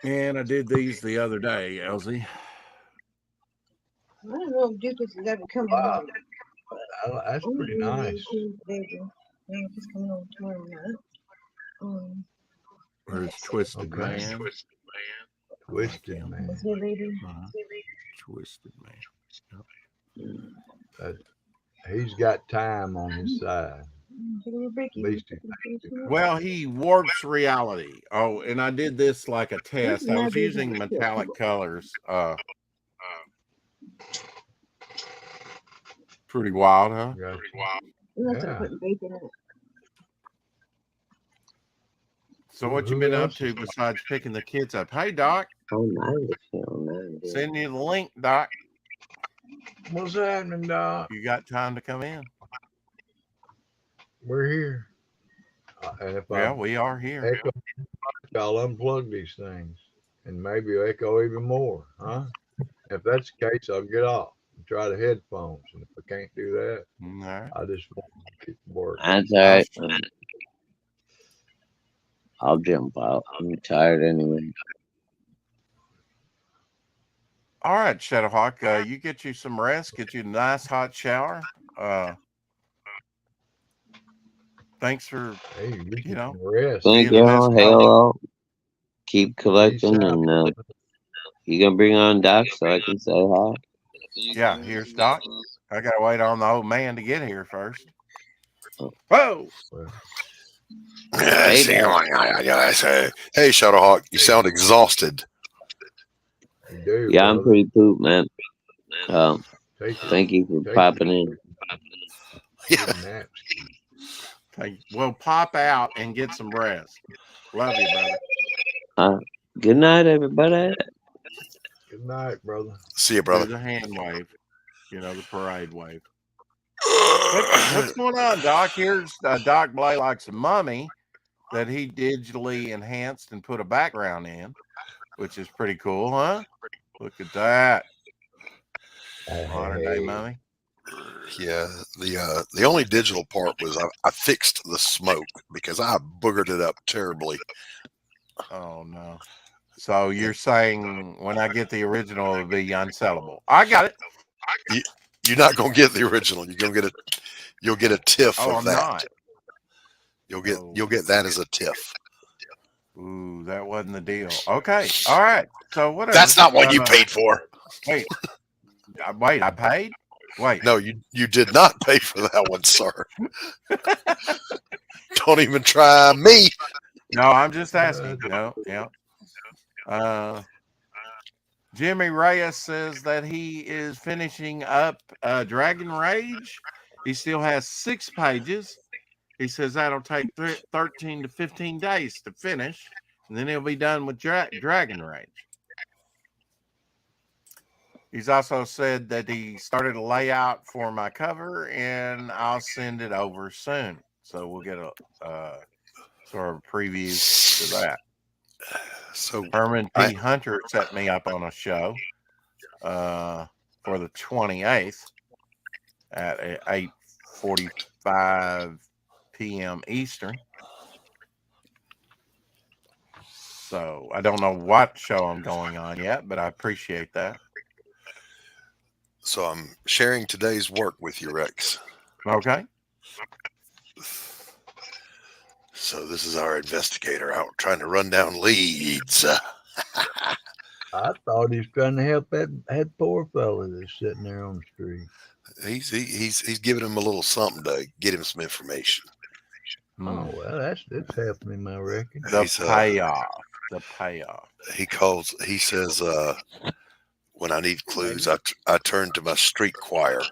And I did these the other day, Elsie. I don't know if Duke is ever coming Wow. home. That's pretty nice. He's coming home tomorrow night. Where's Twisted Okay. Man? Twisted Man. Is there, baby? Twisted Man. He's got time on his side. At least Well, he warps reality. Oh, and I did this like a test. I was using metallic colors. Pretty wild, huh? Yeah. Putting bacon in it. So what you been up to besides picking the kids up? Hey, Doc. Send you the link, Doc. What's happening, Doc? You got time to come in? We're here. And if we are here. Echo, I'll unplug these things and maybe echo even more, huh? If that's the case, I'll get off and try the headphones. And if I can't do that, right. I just won't keep working. That's all right. I'll jump out. I'm tired anyway. All right, Shadowhawk. You get you some rest. Get you a nice hot shower. Thanks for rest. Thank you. Halo. Keep collecting, and you gonna bring on Doc so I can say hi? Yeah, here's Doc. I gotta wait on the old man to get here first. Whoa! Hey, Shadowhawk, you sound exhausted. You do, yeah, brother. I'm pretty pooped, man. Thank you for popping in. Well, pop out and get some rest. Love you, brother. Good night, everybody. Good night, brother. See you, brother. Do the hand wave. The parade wave. What's going on, Doc? Here's Doc Blaylock's mummy that he digitally enhanced and put a background in, which is pretty cool, huh? Look at that. Modern day mummy. Yeah, the only digital part was I fixed the smoke because I boogered it up terribly. Oh no! So you're saying when I get the original, it'll be unsellable? I got it. You're not gonna get the original. You'll get a tiff of that. Not. You'll get that as a tiff. Ooh, that wasn't the deal. Okay, all right. So whatever. That's not what you paid for. Wait, I paid. Wait. No, you did not pay for that one, sir. Don't even try me. No, I'm just asking. No, yeah. Jimmy Reyes says that he is finishing up Dragon Rage. He still has 6 pages. He says that'll take 13 to 15 days to finish, and then he'll be done with Dragon Rage. He's also said that he started a layout for my cover, and I'll send it over soon. So we'll get a sort of preview to that. So Herman P. Hunter set me up on a show for the 28th at 8:45 p.m. Eastern. So I don't know what show I'm going on yet, but I appreciate that. So I'm sharing today's work with you, Rex. Okay. So this is our investigator out trying to run down leads. I thought he was trying to help that poor fella that's sitting there on the street. He's giving him a little something to get him some information. Oh well, that's helping him, I reckon. The payoff. The payoff. He says, when I need clues, I turn to my street choir.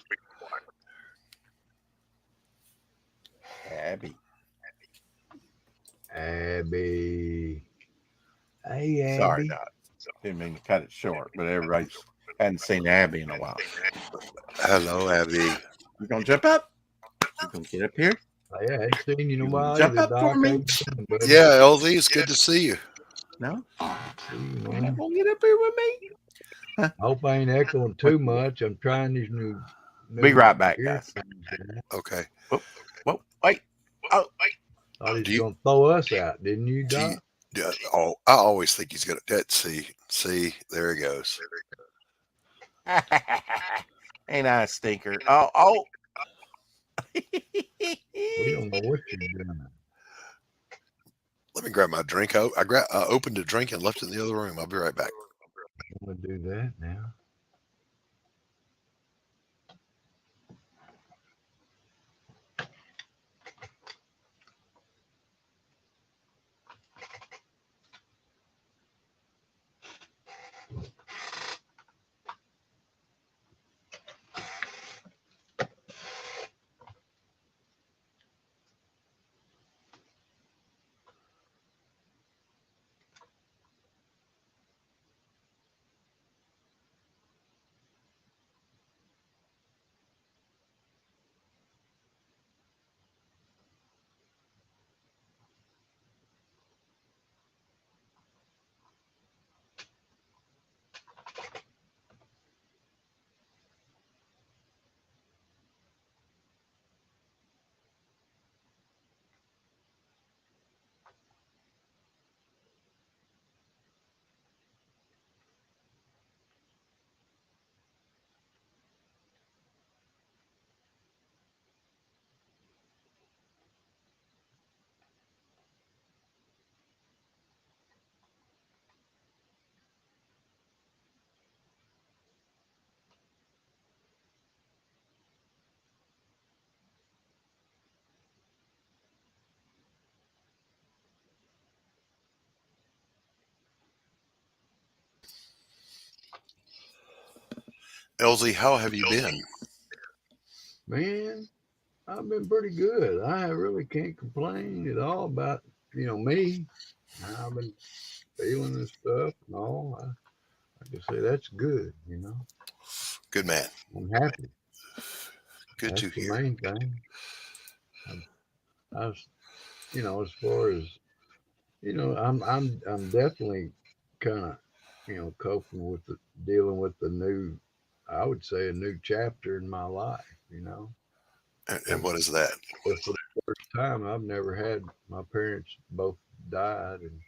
Abby. Abby. Hey, Sorry, Abby. Doc. Didn't mean to cut it short, but everybody's hadn't seen Abby in a while. Hello, Abby. You gonna jump up? You gonna get up here? I hadn't seen you in a You while jump either, up for Doc. me? How you doing, buddy? Yeah, LZ, it's good to see you. No, See you, you're man. not gonna get up here with me. I hope I ain't echoing too much. I'm trying these Be new right back, guys. earphones. Okay. Whoa, wait. Oh, Thought he Do was you? gonna throw us out, didn't you, Do you? Doc? Yeah, oh, I always think he's gonna. See, there he goes. ain't I a stinker? Oh. We don't know what you're doing. Let me grab my drink. I opened a drink and left it in the other room. I'll be right back. I'm gonna do that now. LZ, how have you been? Man, I've been pretty good. I really can't complain at all about me. How I've been feeling and stuff and all. I can say that's good. Good man. I'm happy. Good to That's the hear. main thing. I was, as far as I'm definitely kind of coping with dealing with the new, I would say, a new chapter in my life. And what is that? But for the first time, I've never had my parents both died, and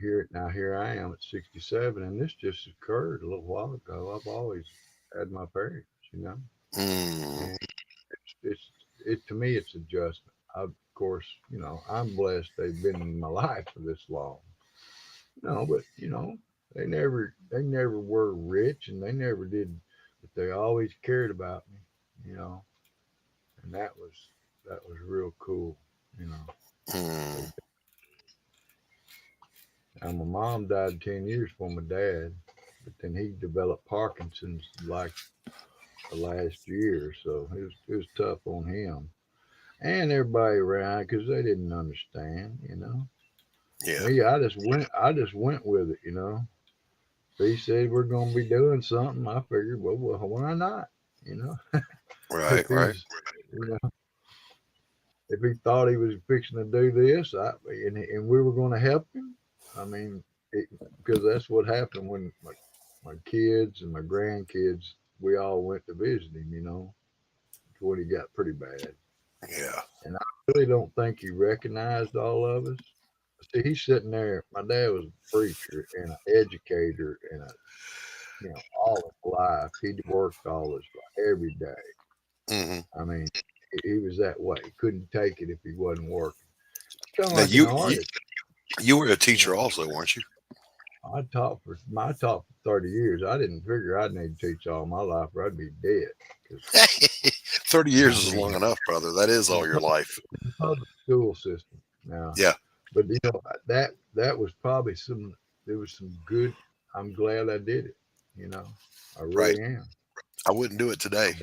here I am at 67, and this just occurred a little while ago. I've always had my parents. Mm, And it to me it's adjustment. Of course, I'm blessed they've been in my life for this long. But they never were rich, and they never did, but they always cared about me. And that was real cool. You know, mm, and my mom died 10 years before my dad, but then he developed Parkinson's like the last year, so it was tough on him and everybody around because they didn't understand. yeah. Me, I just went with it. If he said we're gonna be doing something, I figured, well, why not? You know, Right, if right. he's, you know, if he thought he was fixing to do this, and we were going to help him, I mean, because that's what happened when my kids and my grandkids, we all went to visit him, when he got pretty bad. Yeah. And I really don't think he recognized all of us. See, he's sitting there. My dad was a preacher and an educator and all his life. He'd worked all his life, every day. Hmm. I mean, he was that way. He couldn't take it if he wasn't working. Kind of Now like an you artist. you were a You teacher know, also, weren't you? I taught for 30 years. I didn't figure I'd need to teach all my life or I'd be dead. Because 30 years I is mean, long enough, brother. That is in all your life. the public school system now, Yeah. but that was probably some. There was some good. I'm glad I did it. You know, I Right. really am. I wouldn't do it today.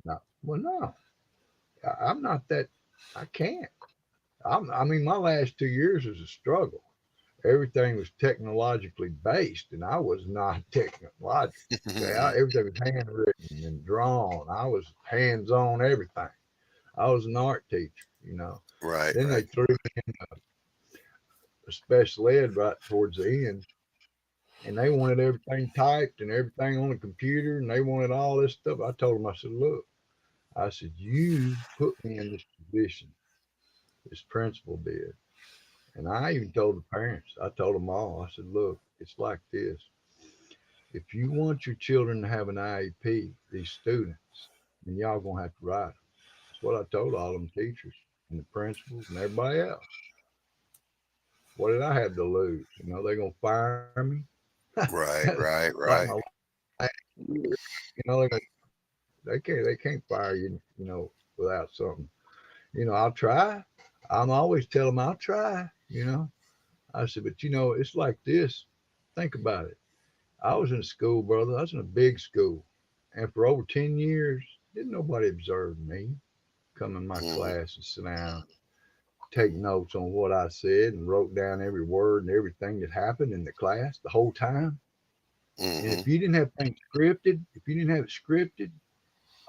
No, well, no, I'm not that. I can't. I mean, my last 2 years was a struggle. Everything was technologically based, and I was not technological. Okay, everything was handwritten and drawn. I was hands on everything. I was an art teacher, you know. Right, Then they right. threw me in a special ed right towards the end, and they wanted everything typed and everything on the computer, and they wanted all this stuff. I told them, I said, look, I said, you put me in this position. This principal did. And I even told the parents, I told them all, I said, look, it's like this. If you want your children to have an IEP, these students, then y'all gonna have to write them. That's what I told all them teachers and the principals and everybody else. What did I have to lose? You know, they're gonna fire me. Right, right, Like my right. you know, they can't fire you, you know, without something. You know, I'll try. I'm always tell them I'll try, you know. I said, but you know, it's like this. Think about it. I was in school, brother. I was in a big school. And for over 10 years, didn't nobody observe me come in my Mm, class and sit down, take notes on what I said and wrote down every word and everything that happened in the class the whole time. And mm-hmm. if you didn't have things scripted, if you didn't have it scripted,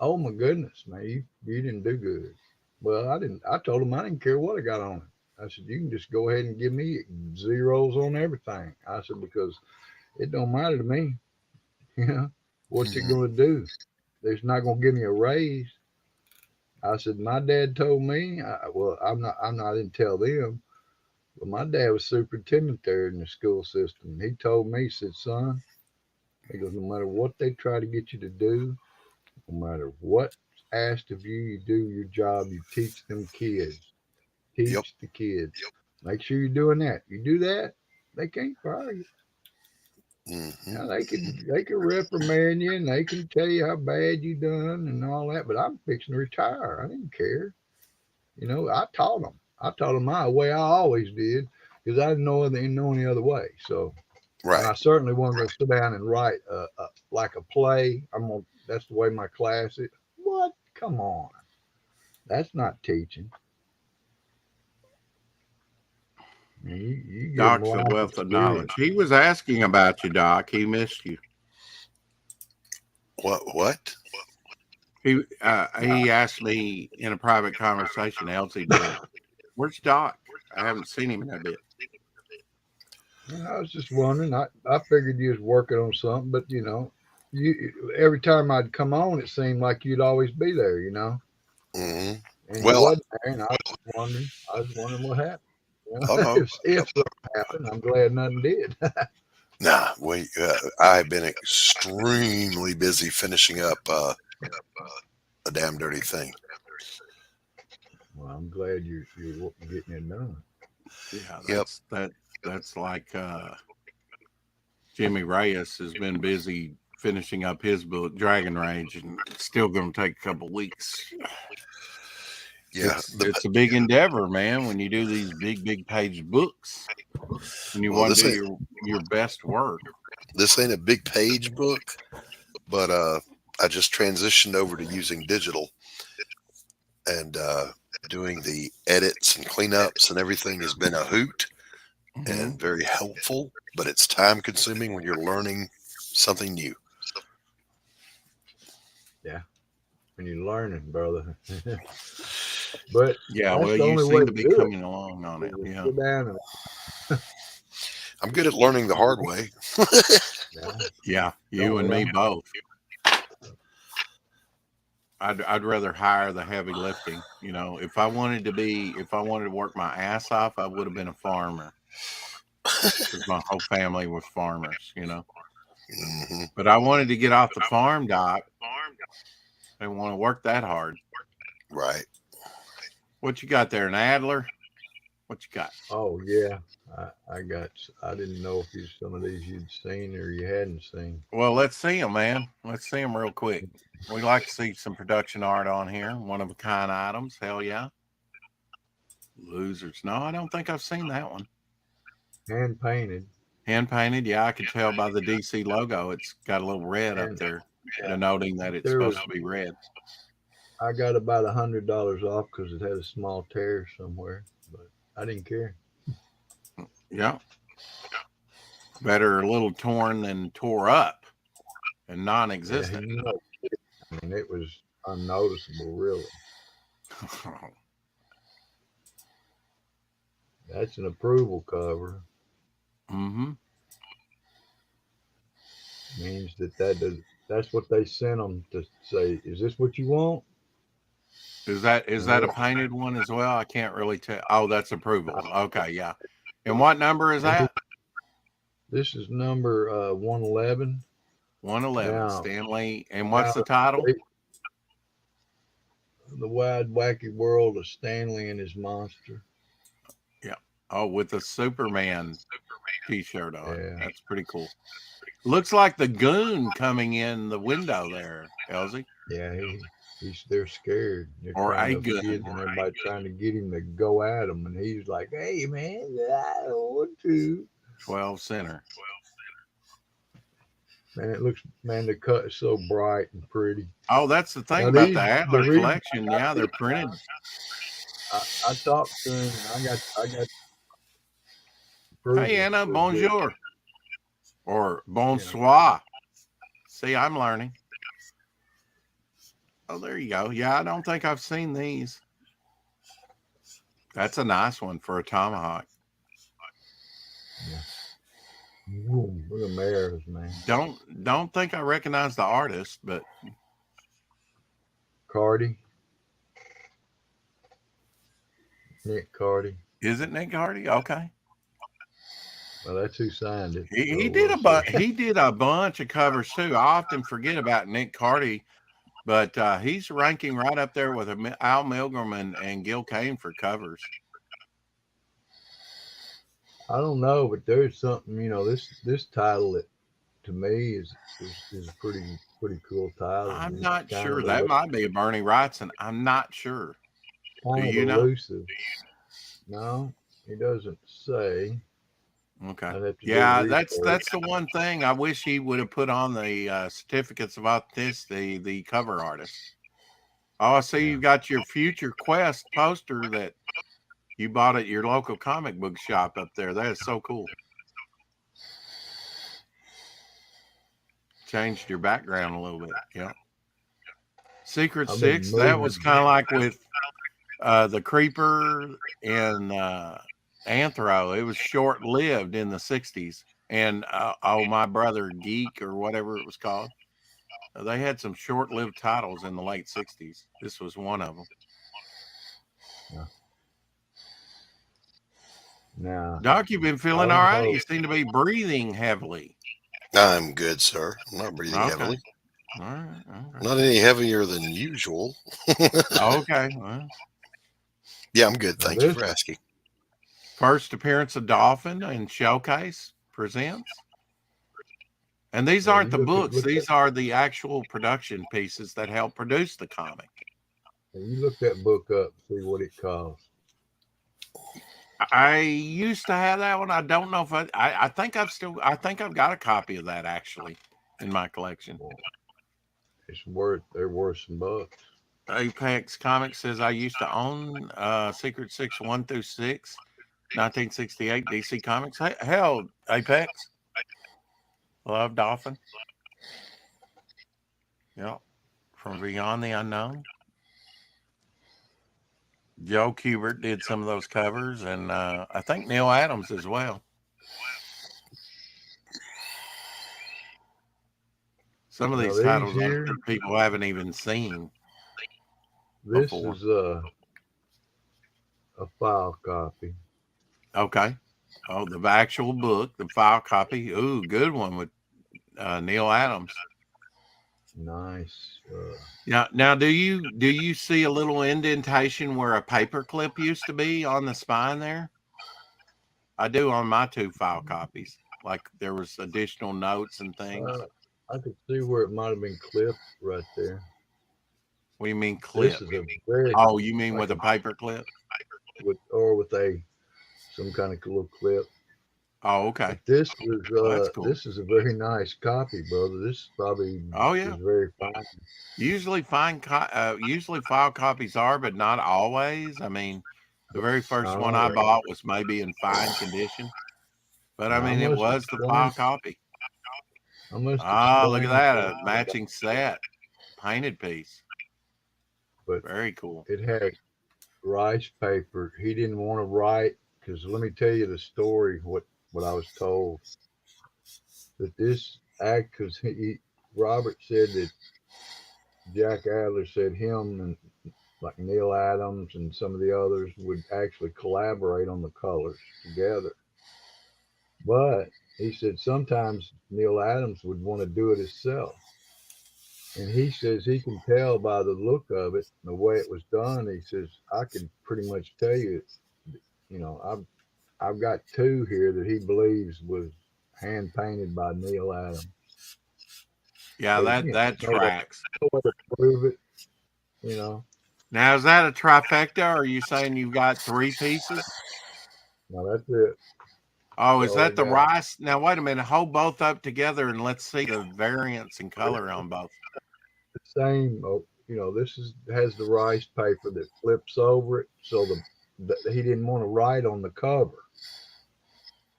oh my goodness, man, you didn't do good. Well, I didn't. I told them I didn't care what I got on it. I said, you can just go ahead and give me zeros on everything. I said, because it don't matter to me. You know, what's it Mm-hmm. going to do? It's not going to give me a raise. I said, my dad told me, well, I didn't tell them, but my dad was superintendent there in the school system. He told me, he said, son, he goes, no matter what they try to get you to do, no matter what's asked of you, you do your job, you teach them kids. Yep. Teach the kids. Make sure you're doing that. You do that, they can't fire you. Mm-hmm. Now they can reprimand you and they can tell you how bad you done and all that, but I'm fixing to retire. I didn't care. You know, I taught them. I taught them my way. I always did because I didn't know any other way. So, and Right. I certainly wasn't going to sit down and write like a play. That's the way my class is. What? Come on. That's not teaching. You give them Doc's a life wealth of experience. knowledge. He was asking about you, Doc. He missed you. What? He asked me in a private conversation. Elsie did. Where's Doc? I haven't seen him in a bit. I was just wondering. I figured you was working on something, but you know, you every time I'd come on, it seemed like you'd always be there. You know, Mm-hmm. and you Well, wasn't there, and I was wondering. I was wondering what happened. You know, oh no. if something happened, I'm glad nothing did. Nah, I've been extremely busy finishing up a damn dirty thing. Well, I'm glad you're getting it done. Yeah, Yep. that's like Jimmy Reyes has been busy finishing up his book, Dragon Rage, and it's still going to take a couple weeks. Yeah. It's a big endeavor, man. When you do these big page books, and you Well, want to do your best work. this ain't a big page book, but I just transitioned over to using digital and doing the edits and cleanups and everything has been a hoot and very helpful, but it's time consuming when you're learning something new. Yeah, when you're learning, brother. But Yeah, that's well, the you only way seem to to be do it. coming along on it. Is to Yeah. sit down and I'm good at learning the hard way. Yeah, you don't and me allow. both. I'd rather hire the heavy lifting. You know, if I wanted to work my ass off, I would have been a farmer because my whole family was farmers. You know, Mm-hmm. but I wanted to get off the farm, Doc. I didn't want to work that hard. Right. What you got there, an Adler? What you got? Oh yeah, I got. I didn't know if some of these you'd seen or you hadn't seen. Well, let's see them, man. Let's see them real quick. We like to see some production art on here. One of a kind items. Hell yeah. Losers. No, I don't think I've seen that one. Hand painted. Hand painted. Yeah, I can tell by the DC logo. It's got a little red up And there, yeah, denoting that it's there was. supposed to be red. I got about $100 off because it had a small tear somewhere. But I didn't care. Yeah. Better a little torn than tore up and Yeah, non-existent. I mean, it was unnoticeable, really. That's an approval cover. Mm-hmm. Means that's what they sent them to say. Is this what you want? Is that a painted one as well? I can't really tell. Oh, that's approval. Okay, yeah. And what number is that? This is number 111. 111. Now, Stanley. And what's the title? The Wide Wacky World of Stanley and His Monster. Yeah. Oh, with the Superman t-shirt on. Yeah. That's pretty cool. Looks like the goon coming in the window there, Elsie. Yeah, they're scared. They're Or a kids goon. and everybody trying to get him to go at him, and he's like, "Hey, man, I don't want to." 12 center. Man, the cut is so bright and pretty. Oh, that's the thing about the Atlas collection. Yeah, they're printed. I talked to him. I got. Hey, Anna, bonjour. Or bonsoir. See, I'm learning. Oh, there you go. Yeah, I don't think I've seen these. That's a nice one for a tomahawk. Yeah. Ooh, look at mares, man. Don't think I recognize the artist, but Cardi. Nick Cardi. Is it Nick Cardi? Okay. Well, that's who signed it. He did a bunch of covers too. I often forget about Nick Cardi, but he's ranking right up there with Al Milgram and Gil Kane for covers. I don't know, but there's something, this title that to me is a pretty cool title. I'm not sure. That might be a Bernie Wrightson. I'm not sure. Kind of elusive. No, he doesn't say. Okay. Yeah, that's the one thing I wish he would have put on the certificates of authenticity, the cover artist. Oh, I see you've got your Future Quest poster that you bought at your local comic book shop up there. That is so cool. Changed your background a little bit. Yeah. Secret Six, that was kind of like with the Creeper and Anthro. It was short-lived in the 60s. And My Brother Geek or whatever it was called. They had some short-lived titles in the late 60s. This was one of them. Yeah. Now, Doc, you've been feeling all right. You seem to be breathing heavily. I'm good, sir. I'm not breathing heavily. All right. Not any heavier than usual. Okay. Well. Yeah, I'm good. Thank you for asking. First appearance of Dolphin and Showcase presents. And these aren't the books. These are the actual production pieces that help produce the comic. You look that book up, see what it costs. I used to have that one. I don't know if I think I've got a copy of that actually in my collection. They're worth some bucks. Apex Comics says I used to own Secret Six 1 through 6, 1968 DC Comics. Hell, Apex. Love Dolphin. Yep. From Beyond the Unknown. Joe Kubert did some of those covers, and I think Neil Adams as well. Some of these titles people haven't even seen. This before. Is a file copy. Okay. Oh, the actual book, the file copy. Ooh, good one with Neil Adams. Nice. Now, do you see a little indentation where a paper clip used to be on the spine there? I do on my 2 file copies. Like there was additional notes and things. I could see where it might have been clipped right there. What do you mean clip? You mean with a paper clip? With some kind of little clip. Oh, okay. But this is cool. This is a very nice copy, brother. This is probably is very fine. Usually file copies are, but not always. I mean, The very first one I Oh, bought was maybe in fine condition, but I I mean, it must have was the sprung. file copy. I must have Ah, look at sprung that, for a matching set, painted piece. but Very cool. it had rice paper. He didn't want to write because let me tell you the story. What I was told that this act because Robert said that Jack Adler said him and like Neil Adams and some of the others would actually collaborate on the colors together. But he said sometimes Neil Adams would want to do it himself. And he says he can tell by the look of it, the way it was done. He says, I can pretty much tell you, I've got two here that he believes was hand painted by Neil Adams. Yeah, But, that tracks. No way to prove it, you know. Now, is that a trifecta, or are you saying you've got 3 pieces? No, that's it. Oh, is So that the rice? Now, wait a minute. Hold both up together and let's see the variance in color on both. The same, this has the rice paper that flips over it. So he didn't want to write on the cover,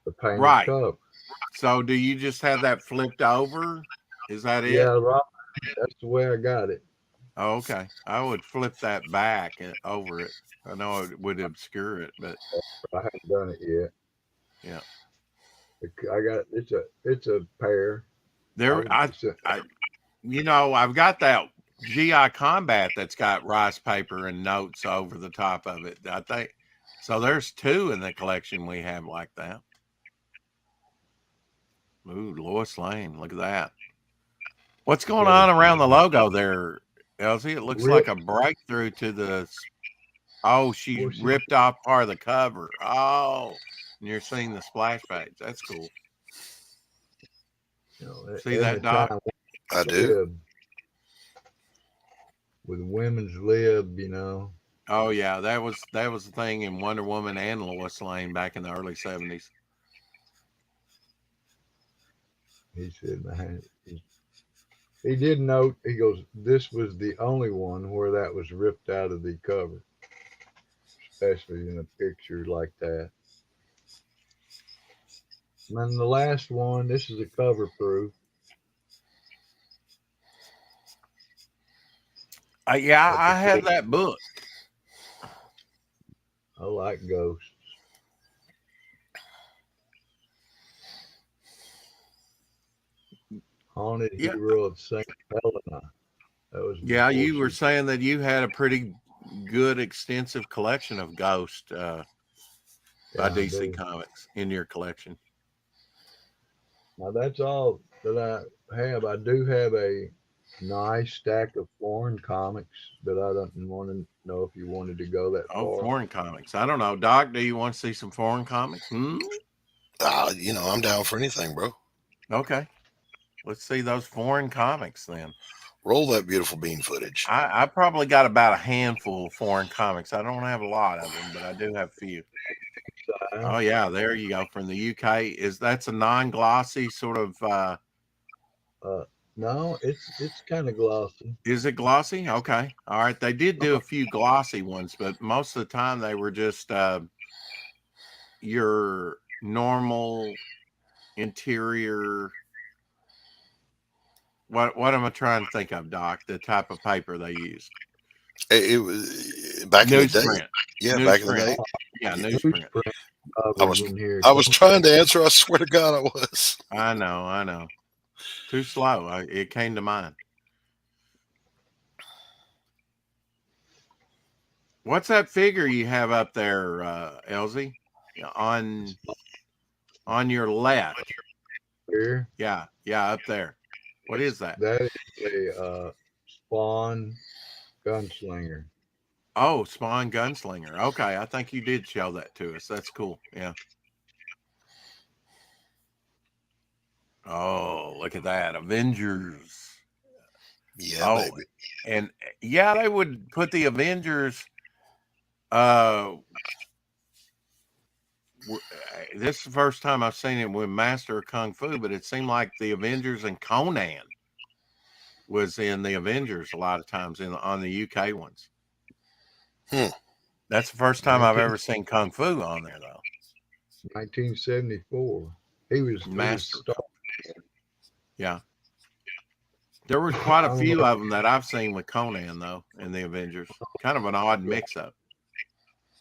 the painted Right. cover. So, do you just have that flipped over? Is that it? Yeah, right. That's the way I got it. Oh, okay. I would flip that back and over it. I know it would obscure it, but I haven't done it yet. yeah. I got it's a pair. There, I've got that GI Combat that's got rice paper and notes over the top of it. I think so. There's 2 in the collection we have like that. Ooh, Lois Lane. Look at that. What's going on around the logo there, Elsie? It looks like a breakthrough to the. Oh, she ripped off part of the cover. Oh, and you're seeing the splash page. That's cool. See that, Doc? I do. With women's lib, Oh yeah, that was the thing in Wonder Woman and Lois Lane back in the early 70s. He said, man, he did note, he goes, this was the only one where that was ripped out of the cover, especially in a picture like that. And then the last one, this is a cover proof. Yeah, I have that book. I like ghosts. Haunted Hero of St. Helena. That was you were saying that you had a pretty good extensive collection of Ghost by DC Comics in your collection. Now that's all that I have. I do have a nice stack of foreign comics, but I don't want to know if you wanted to go that far. Foreign comics. I don't know. Doc, do you want to see some foreign comics? I'm down for anything, bro. Okay. Let's see those foreign comics then. Roll that beautiful bean footage. I probably got about a handful of foreign comics. I don't have a lot of them, but I do have a few. Oh yeah, there you go. From the UK. That's a non-glossy sort of no, it's kind of glossy. Is it glossy? Okay. All right. They did do a few glossy ones, but most of the time they were just your normal interior. What am I trying to think of, Doc? The type of paper they used. It was back in the day. Yeah, back in the day. Yeah, newsprint. I was trying to answer. I swear to God, I was. I know. Too slow. It came to mind. What's that figure you have up there, Elsie? On your left. Here? Yeah, up there. What is that? That is a Spawn Gunslinger. Oh, Spawn Gunslinger. Okay, I think you did show that to us. That's cool. Yeah. Oh, look at that. Avengers. Yeah, baby. And yeah, they would put the Avengers. This is the first time I've seen it with Master of Kung Fu, but it seemed like the Avengers and Conan was in the Avengers a lot of times on the UK ones. That's the first time I've ever seen Kung Fu on there, though. 1974. He was Master. star. Yeah. There were quite a few of them that I've seen with Conan, though, in the Avengers. Kind of an odd mix-up.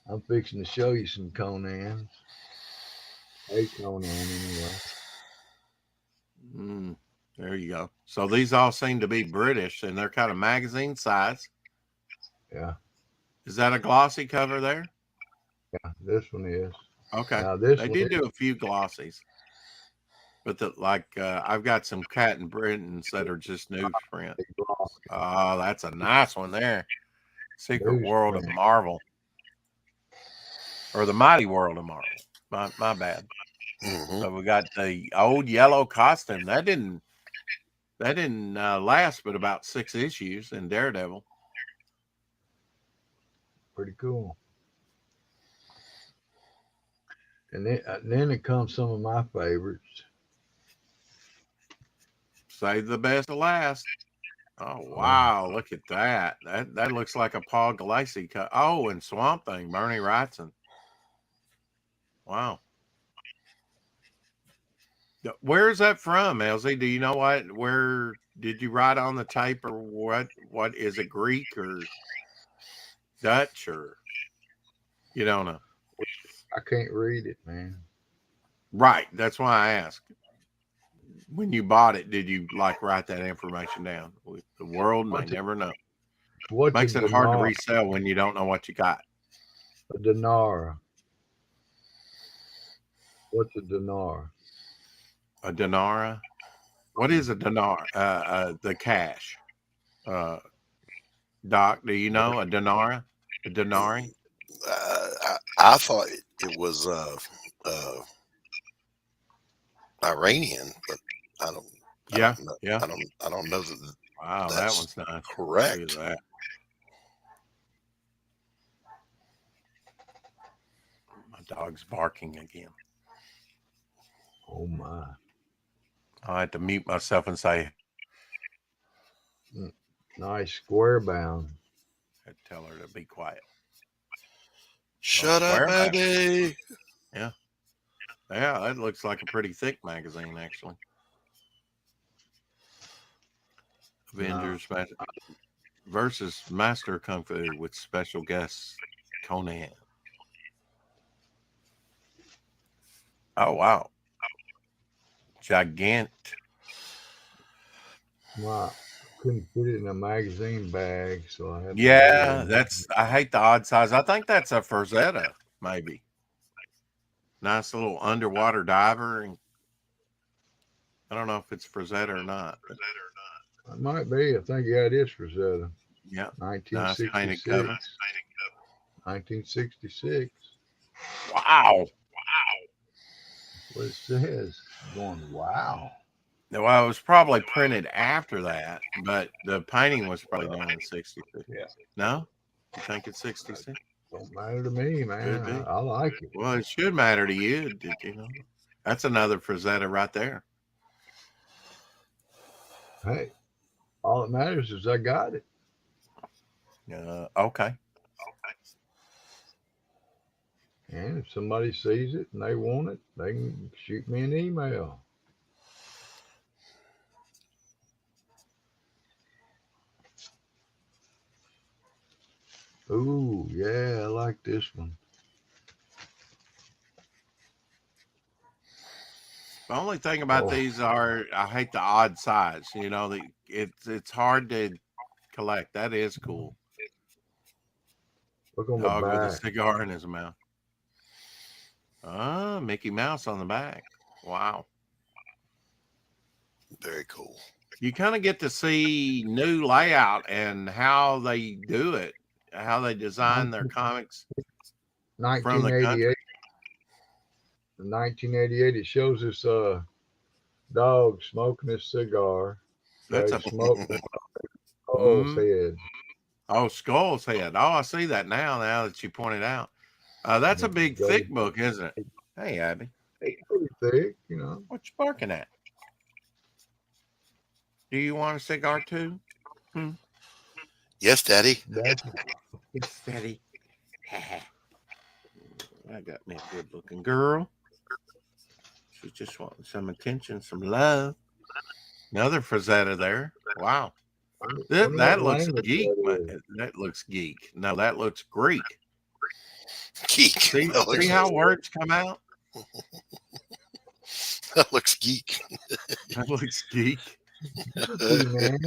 I'm fixing to show you some Conans. Hey, Conan, anyway. There you go. So these all seem to be British, and they're kind of magazine size. Yeah. Is that a glossy cover there? Yeah, this one is. Okay. Now, this they one did do a few glossies. But I've got some Cat and Britons that are just newsprint. Oh, that's a nice one there. Secret World of Marvel. Or the Mighty World of Marvel. My bad. So we got the old yellow costume. That didn't last but about 6 issues in Daredevil. Pretty cool. And then it comes some of my favorites. Save the best to last. Oh wow! Look at that. That looks like a Paul Galassi cut. Oh, and Swamp Thing, Bernie Wrightson. Wow. Where is that from, LZ? Do you know what? Where did you write on the tape, or what? What is it? Greek or Dutch, or you don't know? I can't read it, man. Right. That's why I asked. When you bought it, did you write that information down? The world may never know. Makes it hard to resell when you don't know what you got. A dinar. What's a dinar? A dinara? What is a dinar? The cash. Doc, do you know a dinara? A dinari? I thought it was Iranian, but I don't know. I don't know that. Wow, that one's not correct. Look at that. My dog's barking again. Oh my! I had to mute myself and say, "Nice square bound." I'd tell her to be quiet. Shut up, baby. Yeah. Yeah, that looks like a pretty thick magazine, actually. Avengers versus Master Kung Fu with special guest Conan. Oh, wow. Gigant. Wow. Couldn't put it in a magazine bag, so I had to. Yeah, I hate the odd size. I think that's a Frazetta, maybe. Nice little underwater diver. And I don't know if it's Frazetta or not. It might be. I think, yeah, it is Frazetta. Yeah. 1966. Nice painted cover. 1966. Wow. What it says. Going, wow. Well, it was probably printed after that, but the painting was probably done in 66. Yeah. No? You think it's 66? Don't matter to me, man. I like it. Well, it should matter to you. Did you know? That's another Frazetta right there. Hey, all that matters is I got it. Okay. And if somebody sees it and they want it, they can shoot me an email. Ooh, yeah, I like this one. The only thing about these are I hate the odd size. You know, it's hard to collect. That is cool. Look on Dog the back. with a cigar in his mouth. Mickey Mouse on the back. Wow. Very cool. You kind of get to see new layout and how they do it, how they design their comics. 1988. In 1988, it shows this dog smoking his cigar. That's a smoke. Skull's head. Oh, Skull's head. Oh, I see that now that you pointed out. That's a big, thick book, isn't it? Hey, Abby. It's pretty thick, you know. What you barking at? Do you want a cigar too? Yes, Daddy. It's Daddy. I got me a good-looking girl. She's just wanting some attention, some love. Another Frazetta there. Wow. That looks geek. That looks geek. No, that looks Greek. Geek. See how words come out? That looks geek. That looks geek. Man.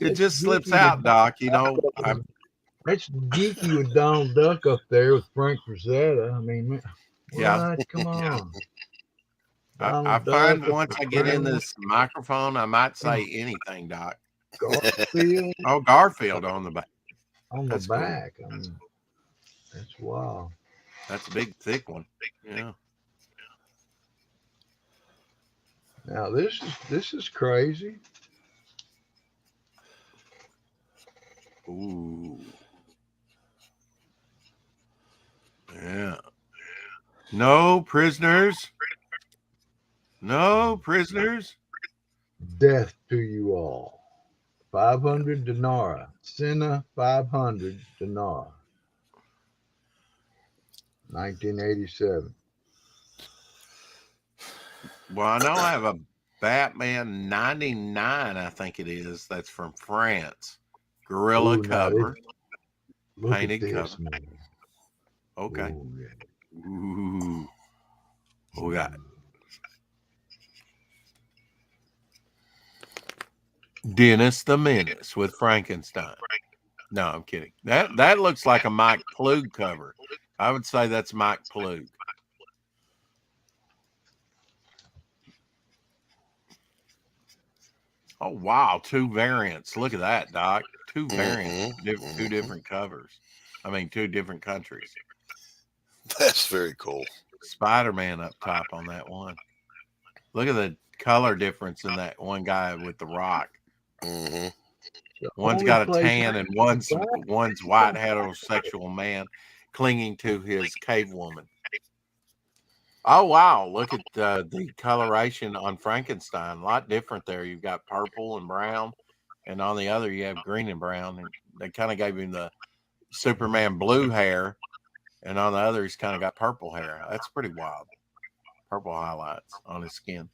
It just slips out, Doc. You know, that's geeky with Donald Duck up there with Frank Frazetta. I mean, yeah. Come on. I find once I get in this microphone, I might say anything, Doc. Garfield. Oh, Garfield on the back. On the back. Cool. I mean, that's wow. That's a big, thick one. Yeah. Now this is crazy. Ooh. Yeah. No prisoners. No prisoners. Death to you all. 500 denarii. Senna 500 denarii. 1987. Well, I know I have a Batman 99, I think it is. That's from France. Gorilla cover. Painted cover. Man. Okay. Ooh, yeah. Ooh. What we got? Dennis the Menace with Frankenstein. No, I'm kidding. That looks like a Mike Plug cover. I would say that's Mike Plug. Oh, wow. 2 variants. Look at that, Doc. 2 variants. Mm-hmm. 2 different covers. I mean, 2 different countries. That's very cool. Spider-Man up top on that one. Look at the color difference in that one guy with the rock. Mm-hmm. One's got a tan and one's white heterosexual man clinging to his cave woman. Oh, wow. Look at the coloration on Frankenstein. A lot different there. You've got purple and brown, and on the other you have green and brown. And they kind of gave him the Superman blue hair, and on the other he's kind of got purple hair. That's pretty wild. Purple highlights on his skin.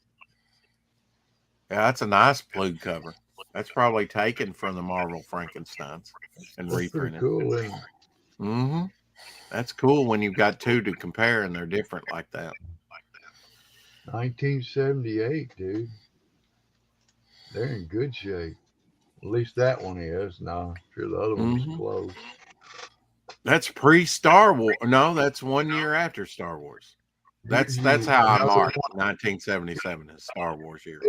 Yeah, that's a nice blue cover. That's probably taken from the Marvel Frankensteins and reprinted. Cool, isn't it? Mm-hmm. That's cool when you've got 2 to compare and they're different like that. 1978, dude. They're in good shape. At least that one is. No, I'm sure the other one's close. That's pre-Star Wars. No, that's 1 year after Star Wars. That's how I mark 1977 as Star Wars year.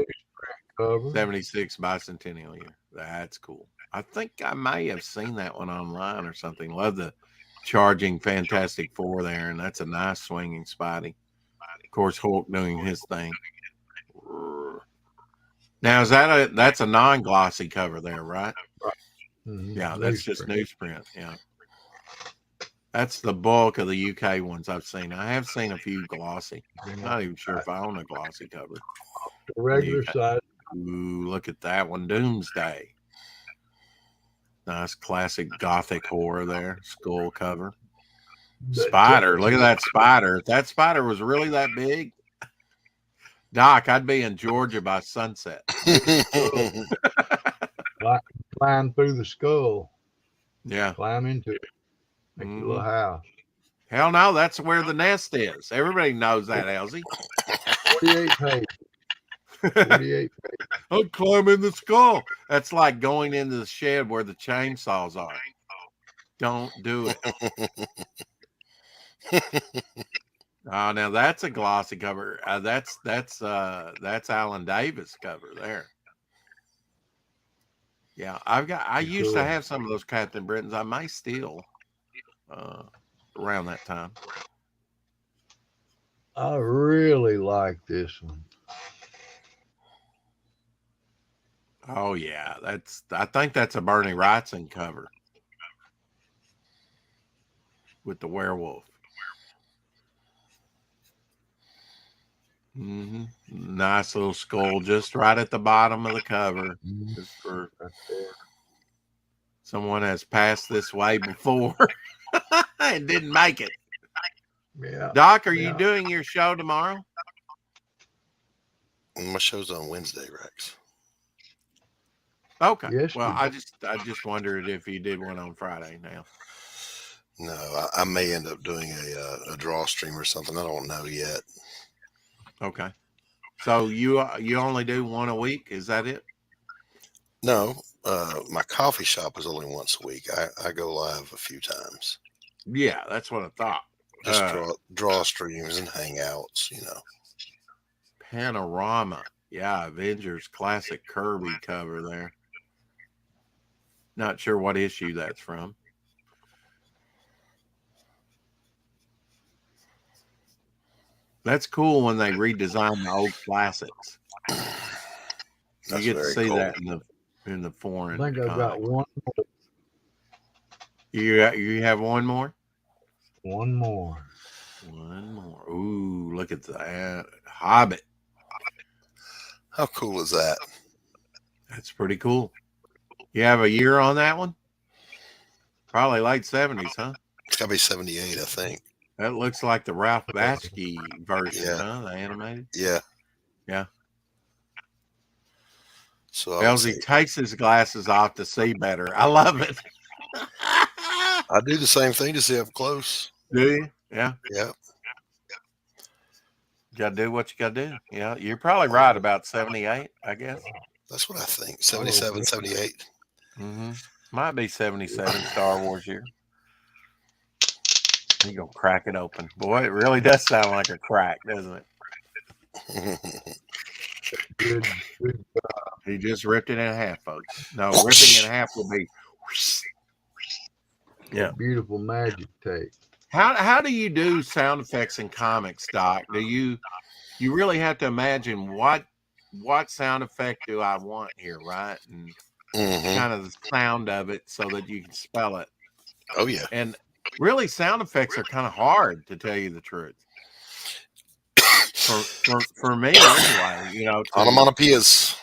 76 bicentennial year. That's cool. I think I may have seen that one online or something. Love the charging Fantastic Four there, and that's a nice swinging Spidey. Of course, Hulk doing his thing. Now, that's a non-glossy cover there, right? Mm-hmm. Yeah, that's just newsprint. Yeah. That's the bulk of the UK ones I've seen. I have seen a few glossy. I'm not even sure if I own a glossy cover. The regular size. Ooh, look at that one. Doomsday. Nice classic gothic horror there. Skull cover. Spider. Look at that spider. If that spider was really that big, Doc, I'd be in Georgia by sunset. Climb through the skull. Yeah. Climb into it. Make a little house. Hell no, that's where the nest is. Everybody knows that, Elsie. 48 pages. 48 pages. I'll climb in the skull. That's like going into the shed where the chainsaws are. Don't do it. Oh, now that's a glossy cover. That's Alan Davis cover there. Yeah, I used to have some of those Captain Britons. I may still around that time. I really like this one. Oh yeah, I think that's a Bernie Wrightson cover with the werewolf. Nice little skull just right at the bottom of the cover. Just for someone has passed this way before and didn't make it. Yeah. Doc, are you doing your show tomorrow? My show's on Wednesday, Rex. Okay. Yes. Well, I just wondered if you did one on Friday now. No, I may end up doing a draw stream or something. I don't know yet. Okay. So you only do one a week? Is that it? No, my coffee shop is only once a week. I go live a few times. Yeah, that's what I thought. Just draw streams and hangouts, Panorama. Yeah, Avengers Classic Kirby cover there. Not sure what issue that's from. That's cool when they redesign the old classics. You get to see cool. That in the foreign. I think I've got one more. You have one more? One more. One more. Ooh, look at that. Hobbit. How cool is that? That's pretty cool. You have a year on that one? Probably late 70s, huh? It's got to be 78, I think. That looks like the Ralph Bakshi version, huh? The animated? Yeah. Yeah. So Elsie takes his glasses off to see better. I love it. I do the same thing to see up close. Do you? Yeah. Yeah. You got to do what you got to do. Yeah. You're probably right about 78, I guess. That's what I think. 77, 78. Mm-hmm. Might be 77 Star Wars year. You go crack it open. Boy, it really does sound like a crack, doesn't it? Good. He just ripped it in half, folks. No, ripping in half will be. Yeah. Beautiful magic tape. How do you do sound effects in comics, Doc? Do you really have to imagine what sound effect do I want here, right? And kind of the sound of it so that you can spell it. Oh yeah. And really, sound effects are kind of hard, to tell you the truth. For me, anyway, onomatopoeias.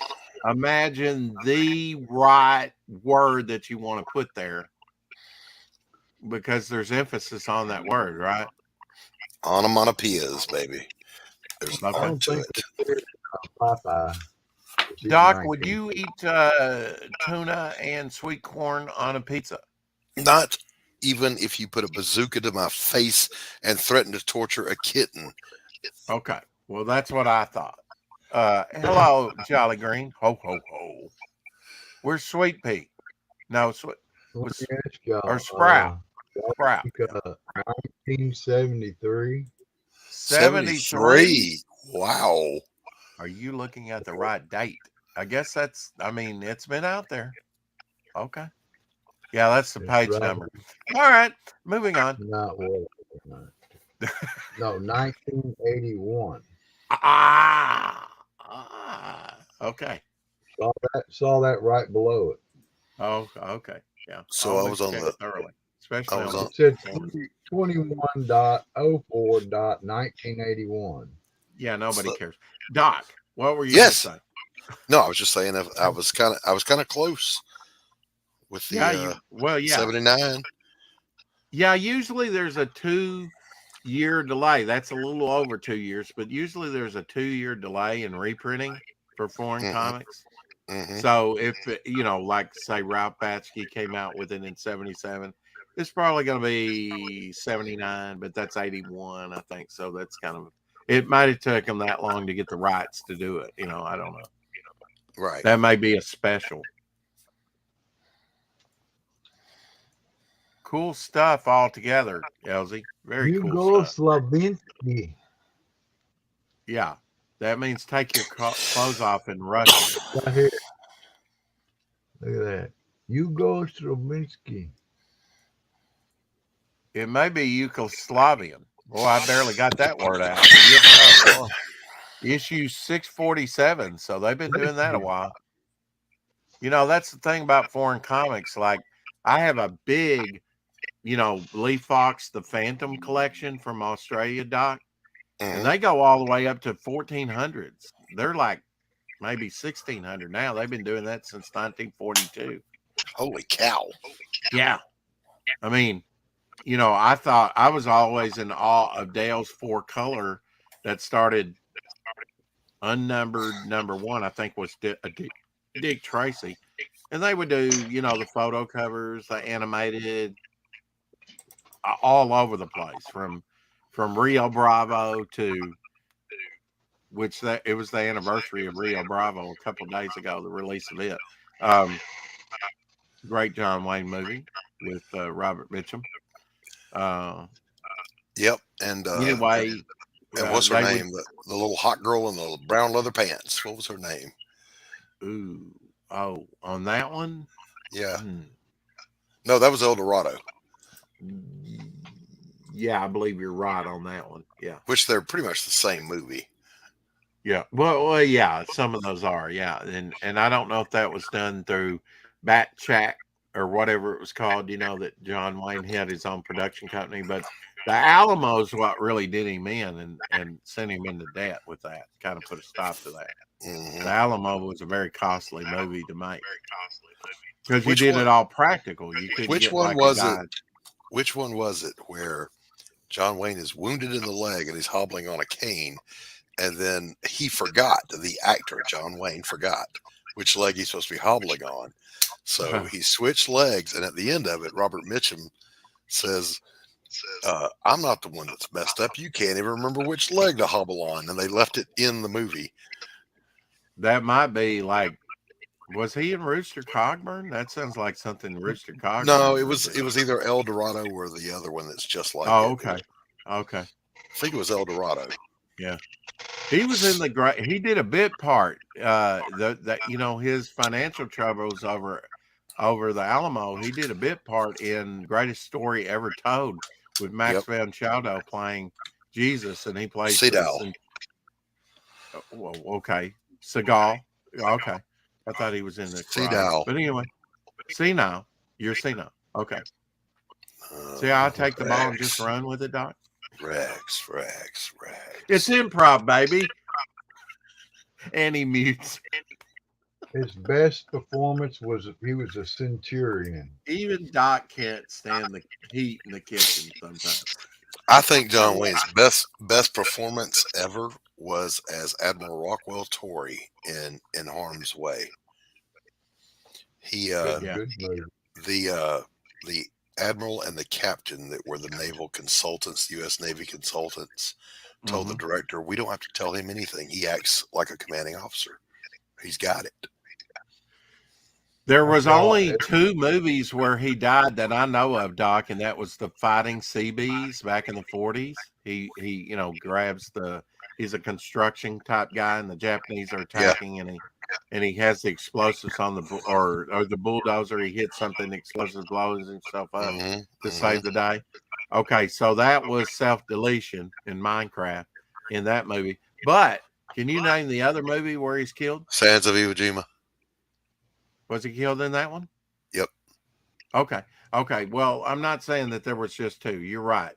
Imagine the right word that you want to put there, because there's emphasis on that word, right? Onomatopoeias, baby. There's an art to it. Popeye. Doc, would you eat tuna and sweet corn on a pizza? Not even if you put a bazooka to my face and threaten to torture a kitten. Okay. Well, that's what I thought. Hello, Jolly Green. Ho, ho, ho. Where's Sweet Pea? No, or Sprout. Sprout. 1973. 73? Wow. Are you looking at the right date? I guess it's been out there. Okay. Yeah, that's the page number. All right, moving on. Not what? No, 1981. Okay. Saw that right below it. Oh, okay. Yeah. So I was on the thoroughly. Especially it said 21.04.1981. Yeah, nobody cares. Doc, what were you saying? No, I was just saying I was kind of close with the 79. Yeah, usually there's a 2-year delay. That's a little over 2 years, but usually there's a 2-year delay in reprinting for foreign comics. So if like say Ralph Bakshi came out with it in 77, it's probably going to be 79, but that's 81, I think. So that's kind of, it might have taken that long to get the rights to do it. I don't know. Right. That may be a special. Cool stuff altogether, Elsie. Very cool stuff. Slavinsky. Yeah. That means take your clothes off in Russian. Right here. Look at that. Hugo Stravinsky. It may be Yugoslavian. Boy, I barely got that word out. Issue 647. So they've been doing that a while. That's the thing about foreign comics. Like, I have a big, Lee Fox, the Phantom collection from Australia, Doc. And they go all the way up to 1400s. They're like maybe 1600 now. They've been doing that since 1942. Holy cow. Yeah. I mean, I thought I was always in awe of Dale's 4-color that started unnumbered number one. I think was Dick Tracy, and they would do the photo covers, the animated, all over the place from Rio Bravo to which that it was the anniversary of Rio Bravo a couple of days ago, the release of it. Great John Wayne movie with Robert Mitchum. Yep, and Anyway, and what's her they name? The little hot girl in the brown leather pants. What was her name? On that one? Yeah. No, that was El Dorado. Yeah, I believe you're right on that one. Yeah. Which they're pretty much the same movie. Yeah. Well, yeah, some of those are, yeah. And I don't know if that was done through Bat Chat or whatever it was called, that John Wayne had his own production company, but the Alamo is what really did him in and sent him into debt with that, kind of put a stop to that. Mm-hmm. The Alamo was a very costly movie to make because you did it all practical. You couldn't which get one like was a guy. it? Which one was it where John Wayne is wounded in the leg and he's hobbling on a cane, and then he forgot, the actor John Wayne forgot which leg he's supposed to be hobbling on, so he switched legs, and at the end of it, Robert Mitchum says, I'm not the one that's messed up. You can't even remember which leg to hobble on. And they left it in the movie. That might be like, was he in Rooster Cogburn? That sounds like something Rooster Cogburn. No, it was either El Dorado or the other one that's just like okay. Okay. I think it was El Dorado. Yeah. He was in he did a bit part. His financial troubles over the Alamo. He did a bit part in Greatest Story Ever Told with Max Van Sydow playing Jesus, and he plays Seagal. Well, okay, Seagal. Okay, I thought he was in the Seagal. But anyway, senile. You're senile. Okay. See, I'll take the ball and just run with it, Doc. Rex. It's improv, baby. And he mutes. His best performance was he was a centurion. Even Doc can't stand the heat in the kitchen sometimes. I think John Wayne's best performance ever was as Admiral Rockwell Torrey in Harm's Way. He the admiral and the captain that were the naval consultants, U.S. Navy consultants, told the director, we don't have to tell him anything. He acts like a commanding officer. He's got it. There was only 2 movies where he died that I know of, Doc, and that was the Fighting Seabees back in the 40s. He grabs he's a construction type guy, and the Japanese are attacking, and he has the explosives on the bulldozer. He hits something, the explosives blows himself up to save the day. Okay, so that was self-deletion in Minecraft in that movie. But can you name the other movie where he's killed? Sands of Iwo Jima. Was he killed in that one? Yep. Okay. Well, I'm not saying that there was just 2. You're right.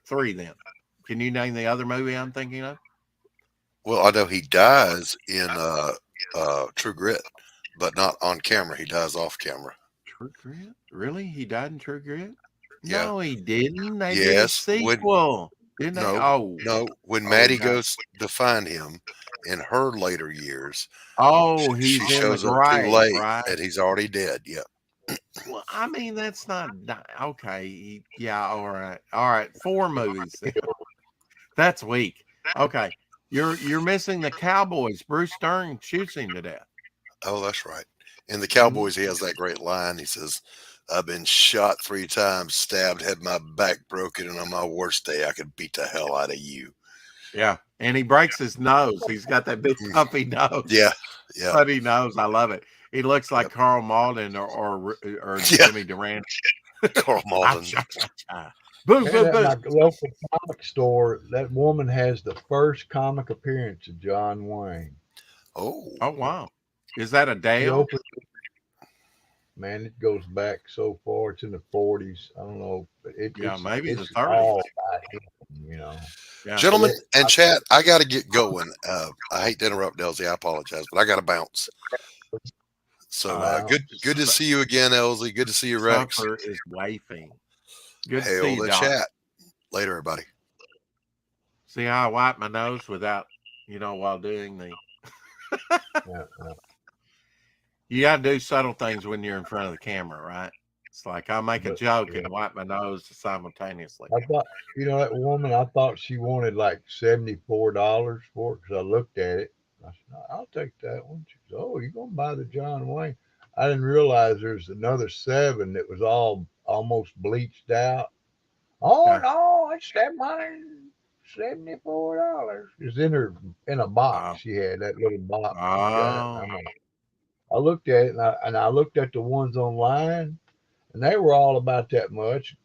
3 then. Can you name the other movie I'm thinking of? Well, I know he dies in True Grit, but not on camera. He dies off camera. True Grit? Really? He died in True Grit? Yeah. No, he didn't. They did a sequel. Didn't they? No. When Maddie goes to find him in her later years, he shows up too late, right? And he's already dead. Yep. Well, I mean, that's not okay. Yeah, all right. 4 movies. That's weak. Okay, you're missing the Cowboys. Bruce Dern shoots him to death. Oh, that's right. In the Cowboys, he has that great line. He says, I've been shot 3 times, stabbed, had my back broken, and on my worst day, I could beat the hell out of you. Yeah, and he breaks his nose. He's got that big puffy nose. Yeah. Funny nose. I love it. He looks like Carl Malden or Jimmy Durant. Carl Malden. At my local comic store, that woman has the first comic appearance of John Wayne. Oh, wow. Is that a Dale? Man, it goes back so far. It's in the 40s. I don't know. Maybe the 30s. All about him, Yeah. Gentlemen and chat, I got to get going. I hate to interrupt, Elsie. I apologize, but I got to bounce. So good to see you again, Elsie. Good to see you, Rex. Supper is wafing. Good to Hail see you, the Doc. chat. Later, everybody. See how I wipe my nose without, while doing the. You got to do subtle things when you're in front of the camera, right? It's like I'll make a joke and wipe my nose simultaneously. I thought, that woman, I thought she wanted like $74 for it because I looked at it. I said, I'll take that one. She said, oh, you're going to buy the John Wayne? I didn't realize there's another 7 that was all almost bleached out. Oh, no, it's $774. It's in a box. She had that little box. I looked at it and I looked at the ones online and they were all about that much.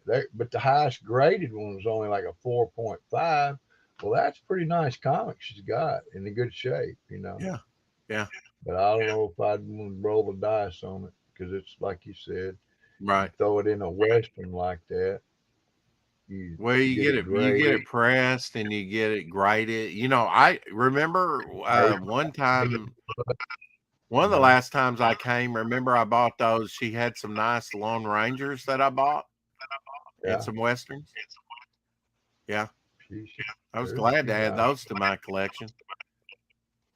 But the highest graded one was only like a 4.5. Well, that's pretty nice comic she's got in a good shape, Yeah. But I don't know if I'd want to roll the dice on it because it's like you said, right. You throw it in a Western like that. You get it pressed and you get it graded. I remember one time, one of the last times I came, remember I bought those. She had some nice Lone Rangers that I bought and some Westerns. Yeah. I was glad to add those to my collection.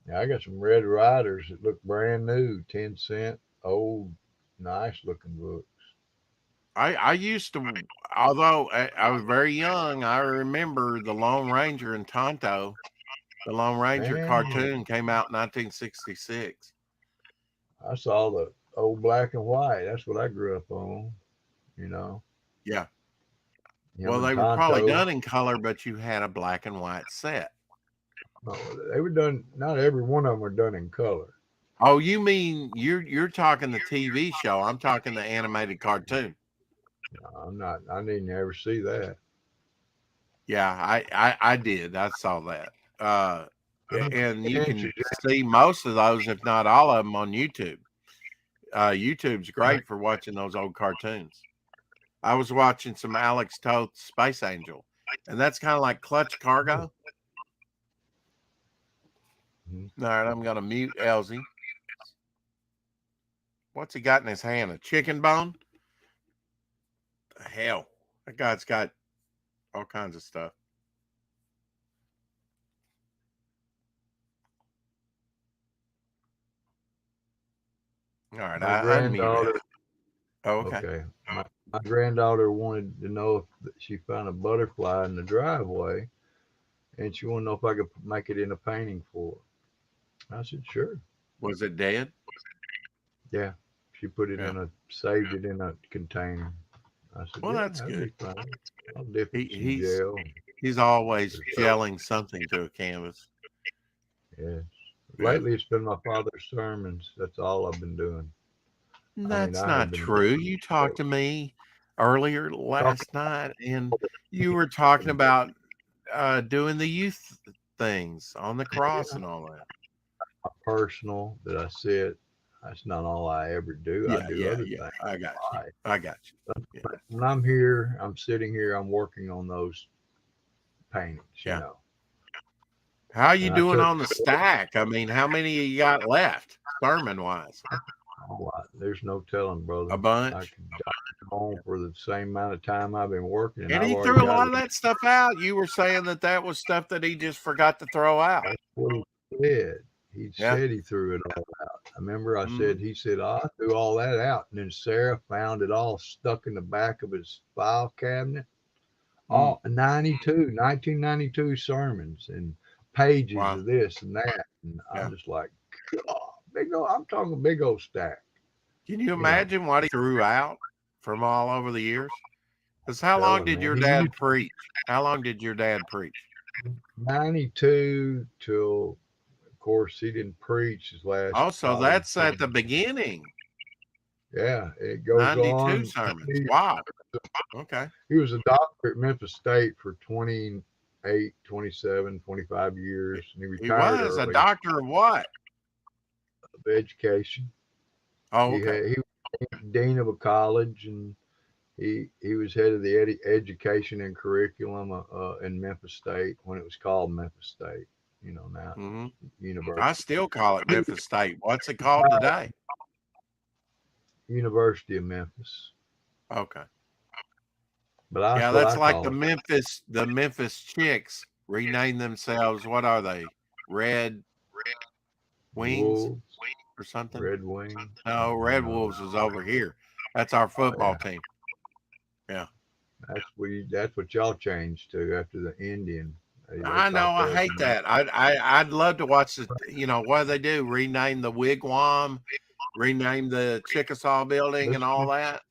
Yeah, I got some Red Riders that look brand new, 10-cent, old, nice looking books. I used to, although I was very young, I remember the Lone Ranger and Tonto. The Lone Ranger cartoon came out in 1966. I saw the old black and white. That's what I grew up on, Yeah. Well, they were probably done in color, but you had a black and white set. No, they were done. Not every one of them were done in color. Oh, you mean you're talking the TV show? I'm talking the animated cartoon. No, I'm not. I didn't ever see that. Yeah, I did. I saw that. And you can see most of those, if not all of them, on YouTube. YouTube's great for watching those old cartoons. I was watching some Alex Toth Space Angel, and that's kind of like Clutch Cargo. All right, I'm going to mute Elsie. What's he got in his hand? A chicken bone? The hell? That guy's got all kinds of stuff. All right, my granddaughter. Oh, okay. My granddaughter wanted to know if she found a butterfly in the driveway, and she wanted to know if I could make it in a painting for her. I said, sure. Was it dead? Yeah. She put it saved it in a container. I said, well, that's good. I'll dip it in gel. He's always gelling something to a canvas. Yes. Lately, it's been my father's sermons. That's all I've been doing. That's not true. You talked to me earlier last night, and you were talking about doing the youth things on the cross and all that. Personal that I said, that's not all I ever do. I do other things. I got you. Yeah. When I'm here, I'm sitting here, I'm working on those paintings, How are you doing on the stack? I mean, how many you got left, sermon-wise? There's no telling, brother. A bunch? I could go on for the same amount of time I've been working. And he threw a lot of that stuff out. You were saying that was stuff that he just forgot to throw out. That's what he said. He said he threw it all out. I remember he said, I threw all that out. And then Sarah found it all stuck in the back of his file cabinet. All 1992 sermons and pages of this and that. And I'm just like, God, I'm talking big old stack. Can you imagine what he threw out from all over the years? Because how long did your dad preach? How long did your dad preach? 92 till, of course, he didn't preach his last. Oh, so that's at the beginning. Yeah, it goes 92 on. sermons. Wow. Okay. He was a doctor at Memphis State for 28, 27, 25 years. And he retired. He was a doctor of what? Of education. Oh, okay. He was dean of a college, and he was head of the education and curriculum in Memphis State when it was called Memphis State. Now university. I still call it Memphis State. What's it called today? University of Memphis. Okay. But Yeah, that's what that's I like the call it. Memphis Chicks renamed themselves. What are they? Red Wings Wolves, or something? Red Wings. No, Red No, Wolves is over here. That's our football yeah, team. Yeah. that's what y'all changed to after the Indian. They I know. thought I that was hate that. I'd love to watch the. What do they do? Rename the Wigwam, rename the Chickasaw Building, and just all that.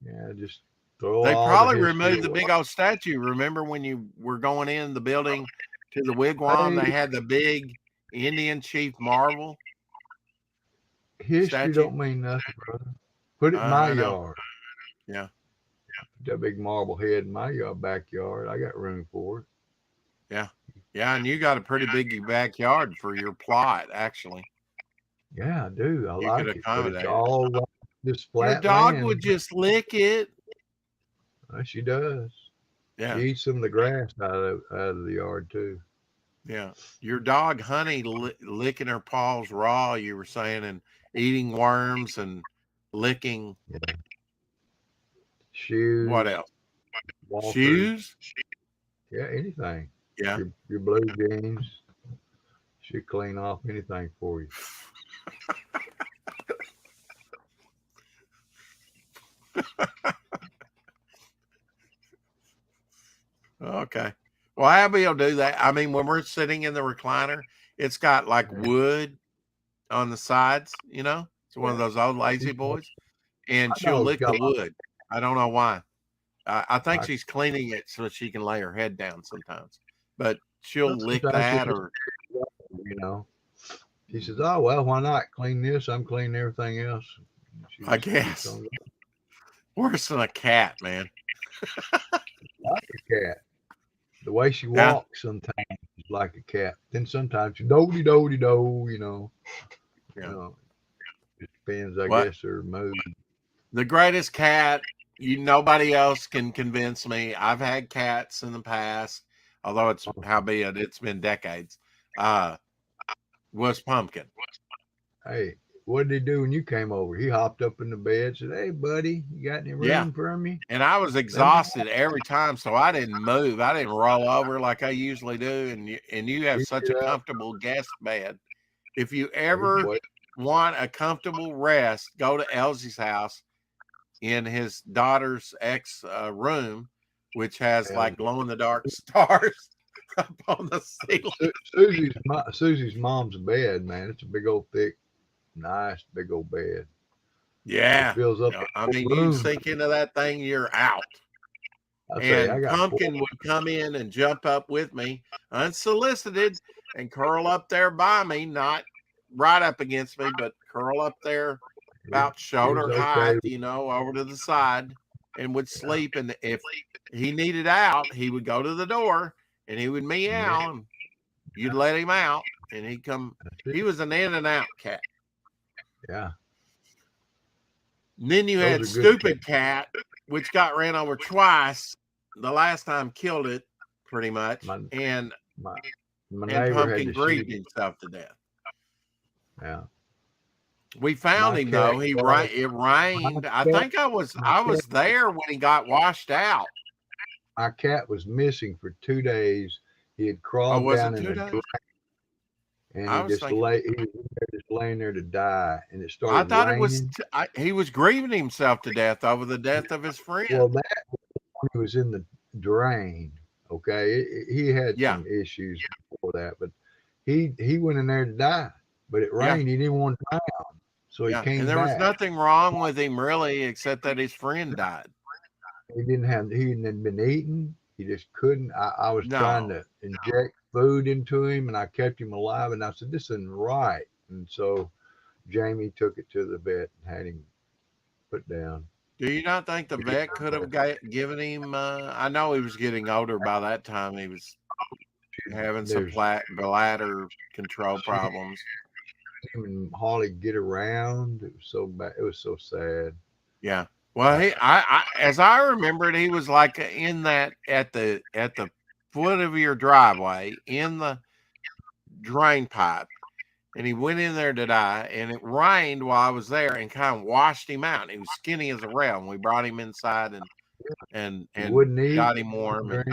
yeah, just throw They all the probably history removed the away. big old statue. Remember when you were going in the building to the Wigwam? Hey, They had the big Indian chief marble history statue. don't mean nothing, brother. Put it in my I know. yard. Yeah. That big marble head in my backyard. I got room for it. Yeah. Yeah. And you got a pretty big backyard for your plot, actually. Yeah, I do. I You could like it, but it's accommodate it. all just Your flat dog land. would just lick it. She does. Yeah. She eats some of the grass out of the yard too. Yeah. Your dog, Honey, licking her paws raw, you were saying, and eating worms and licking. Yeah. What Shoes, else? walkers. Shoes? Yeah, anything. Yeah. Your blue jeans. She'll clean off anything for you. Okay. Well, Abby will do that. I mean, when we're sitting in the recliner, it's got like wood on the sides, It's one of those old lazy boys. And I she'll know lick the wood. I don't know why. I think she's cleaning it so she can lay her head down sometimes. But she'll lick that or She says, "Oh well, why not clean this? I'm cleaning everything else." I guess. Worse than a cat, man. Like a cat. The way she walks sometimes is like a cat. Then sometimes she doty doty do, Yeah. It depends, I guess, her mood. The greatest cat, nobody else can convince me. I've had cats in the past, although it's been decades. Was Pumpkin. Hey, what did he do when you came over? He hopped up in the bed, said, "Hey, buddy, you got any room for me?" And I was exhausted every time, so I didn't move. I didn't roll over like I usually do. And you have such a comfortable guest bed. If you ever want a comfortable rest, go to Elsie's house in his daughter's ex room, which has like glow in the dark stars up on the ceiling. Susie's mom's bed, man. It's a big old thick, nice big old bed. Yeah. It fills up. I mean, you sink into that thing, you're out. And Pumpkin would come in and jump up with me unsolicited and curl up there by me, not right up against me, but curl up there about shoulder height, over to the side, and would sleep. And if he needed out, he would go to the door and he would meow and you'd let him out and he'd come. He was an in and out cat. Yeah. And then you had Stupid Cat, which got ran over twice. The last time killed it pretty much. And Pumpkin grieved himself to death. Yeah. We found him though. It rained. I think I was there when he got washed out. My cat was missing for 2 days. He had crawled down in the drain, and he was just laying there to die. And it started. I thought raining. He was grieving himself to death over the death of his friend. Well, that when he was in the drain. Okay, he had some issues before that, but he went in there to die. But it rained. He didn't want to drown, so he came. And there was nothing wrong with him really, except that his friend died. He hadn't been eating. He just couldn't. I was trying to inject food into him, and I kept him alive. And I said, "This isn't right." And so Jamie took it to the vet and had him put down. Do you not think the vet could have given him? I know he was getting older by that time. He was having some bladder control problems. Him and Holly get around. It was so bad. It was so sad. Yeah. Well, as I remember it, he was like in that at the foot of your driveway in the drain pipe, and he went in there to die. And it rained while I was there, and kind of washed him out. He was skinny as a rail. And we brought him inside, and and wouldn't eat, got him warm. And,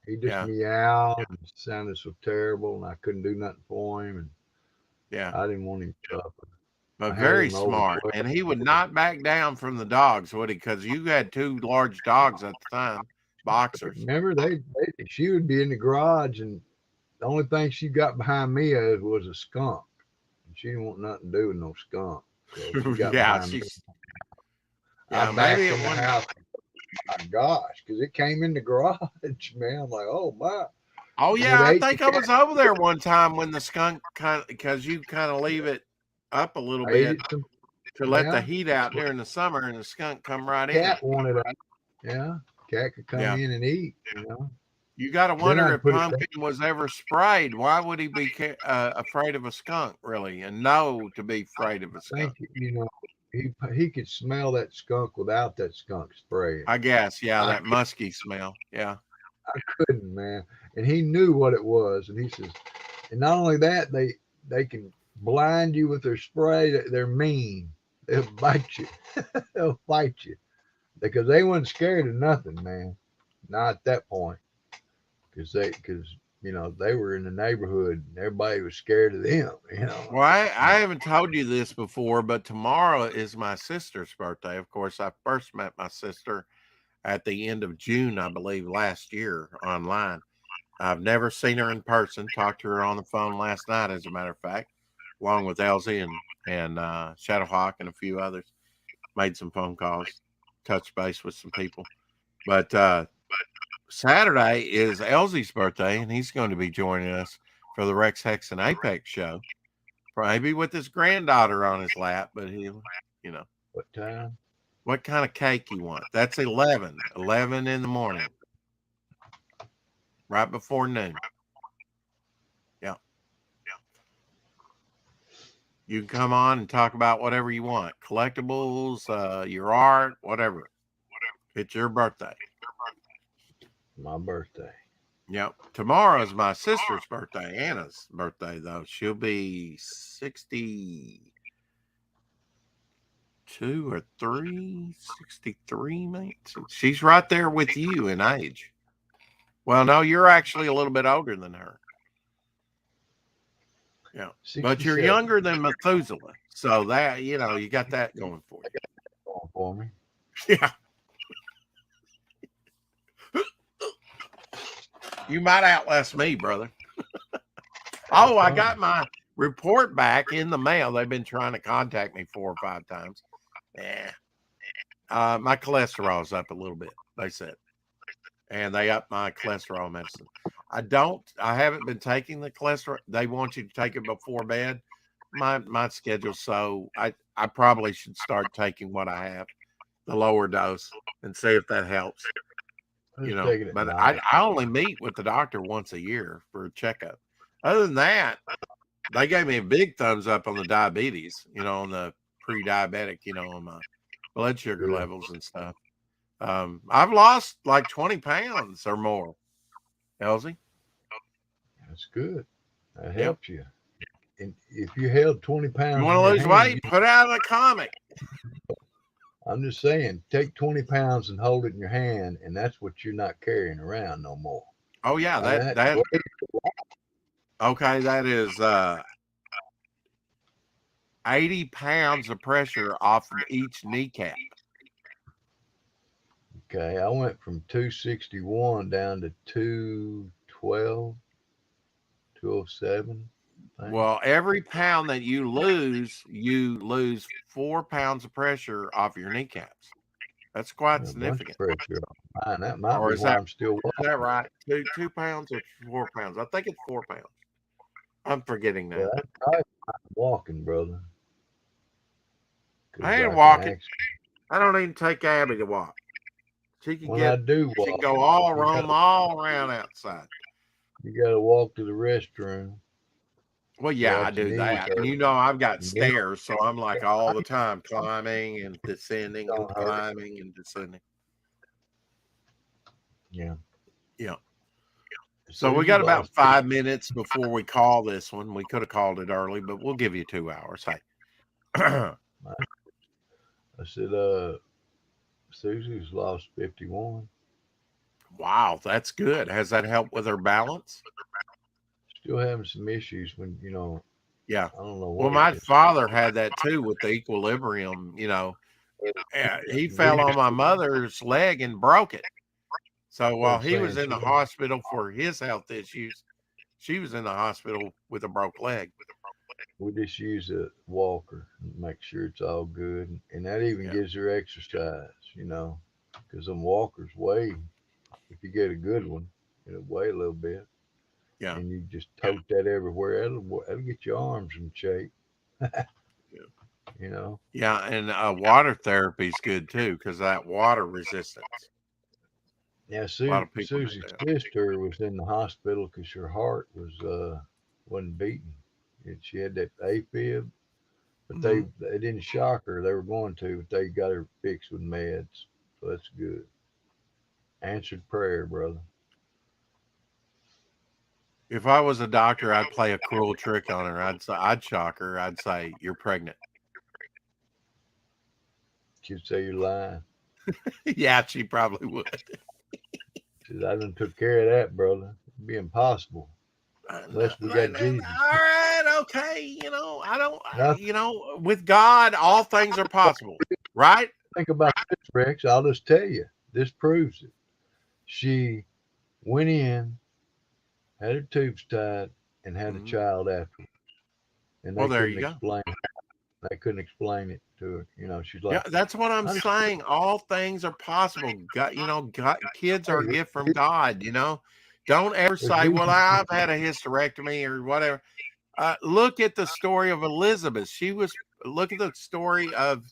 he just meowed and sounded so terrible, and I couldn't do nothing for him. And I didn't want him to suffer. But very smart, and he would not back down from the dogs, would he? Because you had 2 large dogs at the time, boxers. Remember, she would be in the garage, and the only thing she got behind me was a skunk. And she didn't want nothing to do with no skunk. So she got behind me. I backed in the house. My gosh, because it came in the garage, man. I'm like, oh my. Oh yeah, I think I was over there one time when the skunk because you kind of leave it up a little bit to let the heat out during the summer, and the skunk come right in. Cat wanted it. Yeah, cat could come in and eat. You got to wonder if Pumpkin was ever sprayed. Why would he be afraid of a skunk, really, and know to be afraid of a skunk? I think, he could smell that skunk without that skunk spray. I guess, that musky smell. Yeah, I couldn't, man. And he knew what it was, and he says, and not only that, they can blind you with their spray. They're mean. They'll bite you. They'll fight you because they weren't scared of nothing, man. Not at that point, because they were in the neighborhood and everybody was scared of them. Well, I haven't told you this before, but tomorrow is my sister's birthday. Of course, I first met my sister at the end of June, I believe, last year online. I've never seen her in person. Talked to her on the phone last night, as a matter of fact, along with Elsie and Shadowhawk and a few others. Made some phone calls, touched base with some people. But Saturday is Elsie's birthday, and he's going to be joining us for the Rex Hex and Apex show. Maybe with his granddaughter on his lap, but What time? What kind of cake you want? That's 11 in the morning. Right before noon. Yeah. You can come on and talk about whatever you want. Collectibles, your art, whatever. It's your birthday. My birthday. Yep. Tomorrow's my sister's birthday. Anna's birthday, though. She'll be 62 or 63, mate. She's right there with you in age. Well, no, you're actually a little bit older than her. Yeah. 67. But you're younger than Methuselah. So that, you got that going for you. Going for me. Yeah. You might outlast me, brother. Oh, I got my report back in the mail. They've been trying to contact me 4 or 5 times. My cholesterol's up a little bit, they said. And they upped my cholesterol medicine. I haven't been taking the cholesterol. They want you to take it before bed. My schedule's so I probably should start taking what I have, the lower dose, and see if that helps. But I only meet with the doctor once a year for a checkup. Other than that, they gave me a big thumbs up on the diabetes, on the pre-diabetic, on my blood sugar levels and stuff. I've lost like 20 pounds or more, Elsie. That's good. That helps you. And if you held 20 pounds, you want to lose weight, put out a comic. I'm just saying, take 20 pounds and hold it in your hand, and that's what you're not carrying around no more. Oh yeah, that okay, that is 80 pounds of pressure off of each kneecap. Okay, I went from 261 down to 212, 207. Well, every pound that you lose 4 pounds of pressure off your kneecaps. That's quite significant. Pressure on mine. That might be why I'm still walking. Is that right? 2 pounds or 4 pounds? I think it's 4 pounds. I'm forgetting that. Yeah, that's probably walking, brother. I ain't walking. I don't even take Abby to walk. She can she can go all around outside. You got to walk to the restroom. Well, yeah, I do that. And I've got stairs, so I'm like all the time climbing and descending and climbing and descending. Yeah. Yeah. So we got about 5 minutes before we call this one. We could have called it early, but we'll give you 2 hours. Hey. I said, Susie's lost 51. Wow, that's good. Has that helped with her balance? Still having some issues when, Yeah. I don't know Well, what my it is. father had that too with the equilibrium, He fell on my mother's leg and broke it. So while he was in the hospital for his health issues, she was in the hospital with a broke leg. We just use a walker and make sure it's all good. And that even gives her exercise, because them walkers weigh, if you get a good one, it'll weigh a little bit. Yeah. And you just tote that everywhere. That'll get your arms in shape. Yeah, and water therapy is good too because that water resistance. Yeah, A lot of people Susie's sister was in the hospital because her heart wasn't beating. And she had that AFib, but they didn't shock her. They were going to, but they got her fixed with meds, so that's good. Answered prayer, brother. If I was a doctor, I'd play a cruel trick on her. I'd shock her. I'd say, "You're pregnant." She'd say you're lying. Yeah, she probably would. She said, I done took care of that, brother. It'd be impossible. Unless we got Jesus. All right, okay. With God, all things are possible, right? Think about this, Rex. I'll just tell you. This proves it. She went in, had her tubes tied, and had a child after. And they couldn't explain it. They couldn't explain it to her. She's like, yeah, that's what I'm saying. All things are possible. God, kids are a gift from God. Don't ever say, "Well, I've had a hysterectomy" or whatever. Look at the story of Elizabeth. Look at the story of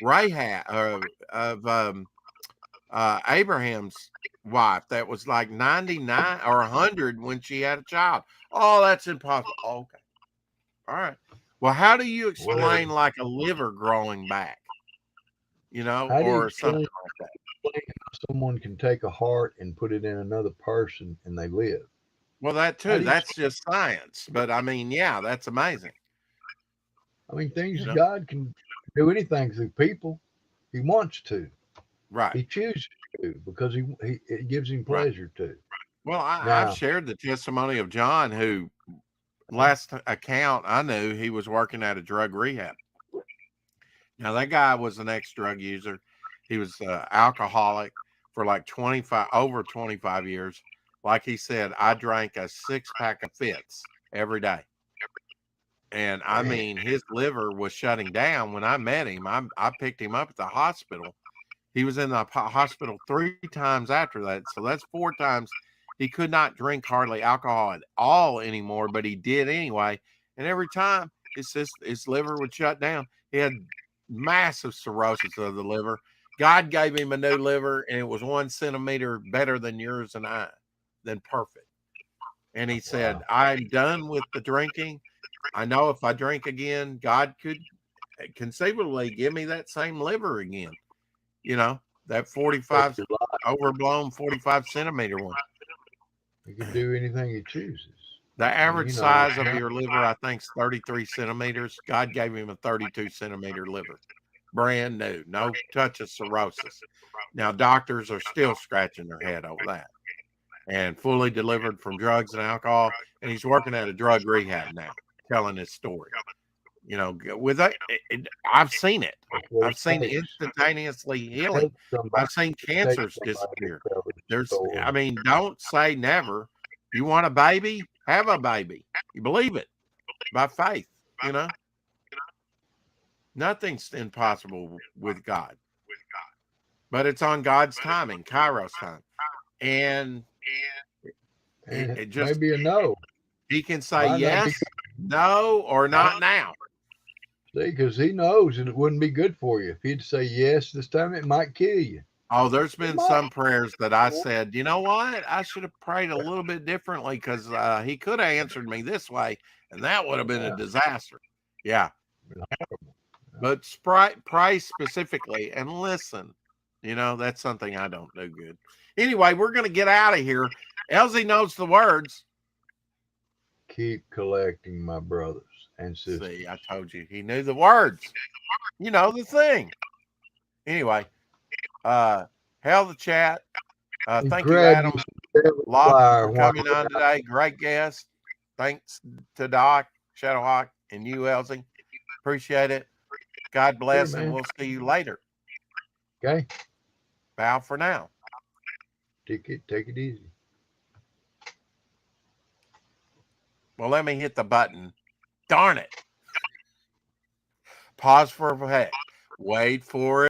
Rahab, of Abraham's wife. That was like 99 or 100 when she had a child. Oh, that's impossible. Okay, all right. Well, how do you explain like a liver growing back? Or something like that. Someone can take a heart and put it in another person and they live. Well, that too. That's just science. But I mean, yeah, that's amazing. I mean, God can do anything through people. He wants to. Right. He chooses to because it gives him pleasure to. Well, I've shared the testimony of John, who last account I knew he was working at a drug rehab. Now that guy was an ex-drug user. He was alcoholic for like over 25 years. Like he said, I drank a 6-pack of Fitz every day. And I mean, his liver was shutting down when I met him. I picked him up at the hospital. He was in the hospital 3 times after that. So that's 4 times. He could not drink hardly alcohol at all anymore, but he did anyway. And every time his liver would shut down. He had massive cirrhosis of the liver. God gave him a new liver, and it was 1 centimeter better than yours and I, than perfect. And he said, I'm done with the drinking. I know if I drink again, God could conceivably give me that same liver again. That 45 overblown 45 centimeter one. He can do anything he chooses. The average size of your liver, I think, is 33 centimeters. God gave him a 32 centimeter liver. Brand new. No touch of cirrhosis. Now, doctors are still scratching their head over that. And fully delivered from drugs and alcohol. And he's working at a drug rehab now, telling his story. I've seen it. I've seen instantaneously healing. I've seen cancers disappear. Don't say never. You want a baby? Have a baby. You believe it by faith, Nothing's impossible with God. But it's on God's timing, Kairos time. And it just maybe a no. He can say yes, no, or not now. See, because he knows it wouldn't be good for you. If he'd say yes this time, it might kill you. Oh, there's been some prayers that I said, you know what? I should have prayed a little bit differently because he could have answered me this way, and that would have been a disaster. Yeah. But pray specifically and listen. That's something I don't do good. Anyway, we're going to get out of here. Elsie knows the words. Keep collecting, my brothers and sisters. See, I told you he knew the words. The thing. Anyway, Hell the chat. Thank you, Grab Adam you Lawson, for coming on today. Great guest. Thanks to Doc, Shadowhawk, and you, Elsie. Appreciate it. God bless, Sure, and we'll see you later. Okay. Bow for now. Take it easy. Well, let me hit the button. Darn it. Pause for effect. Wait for it.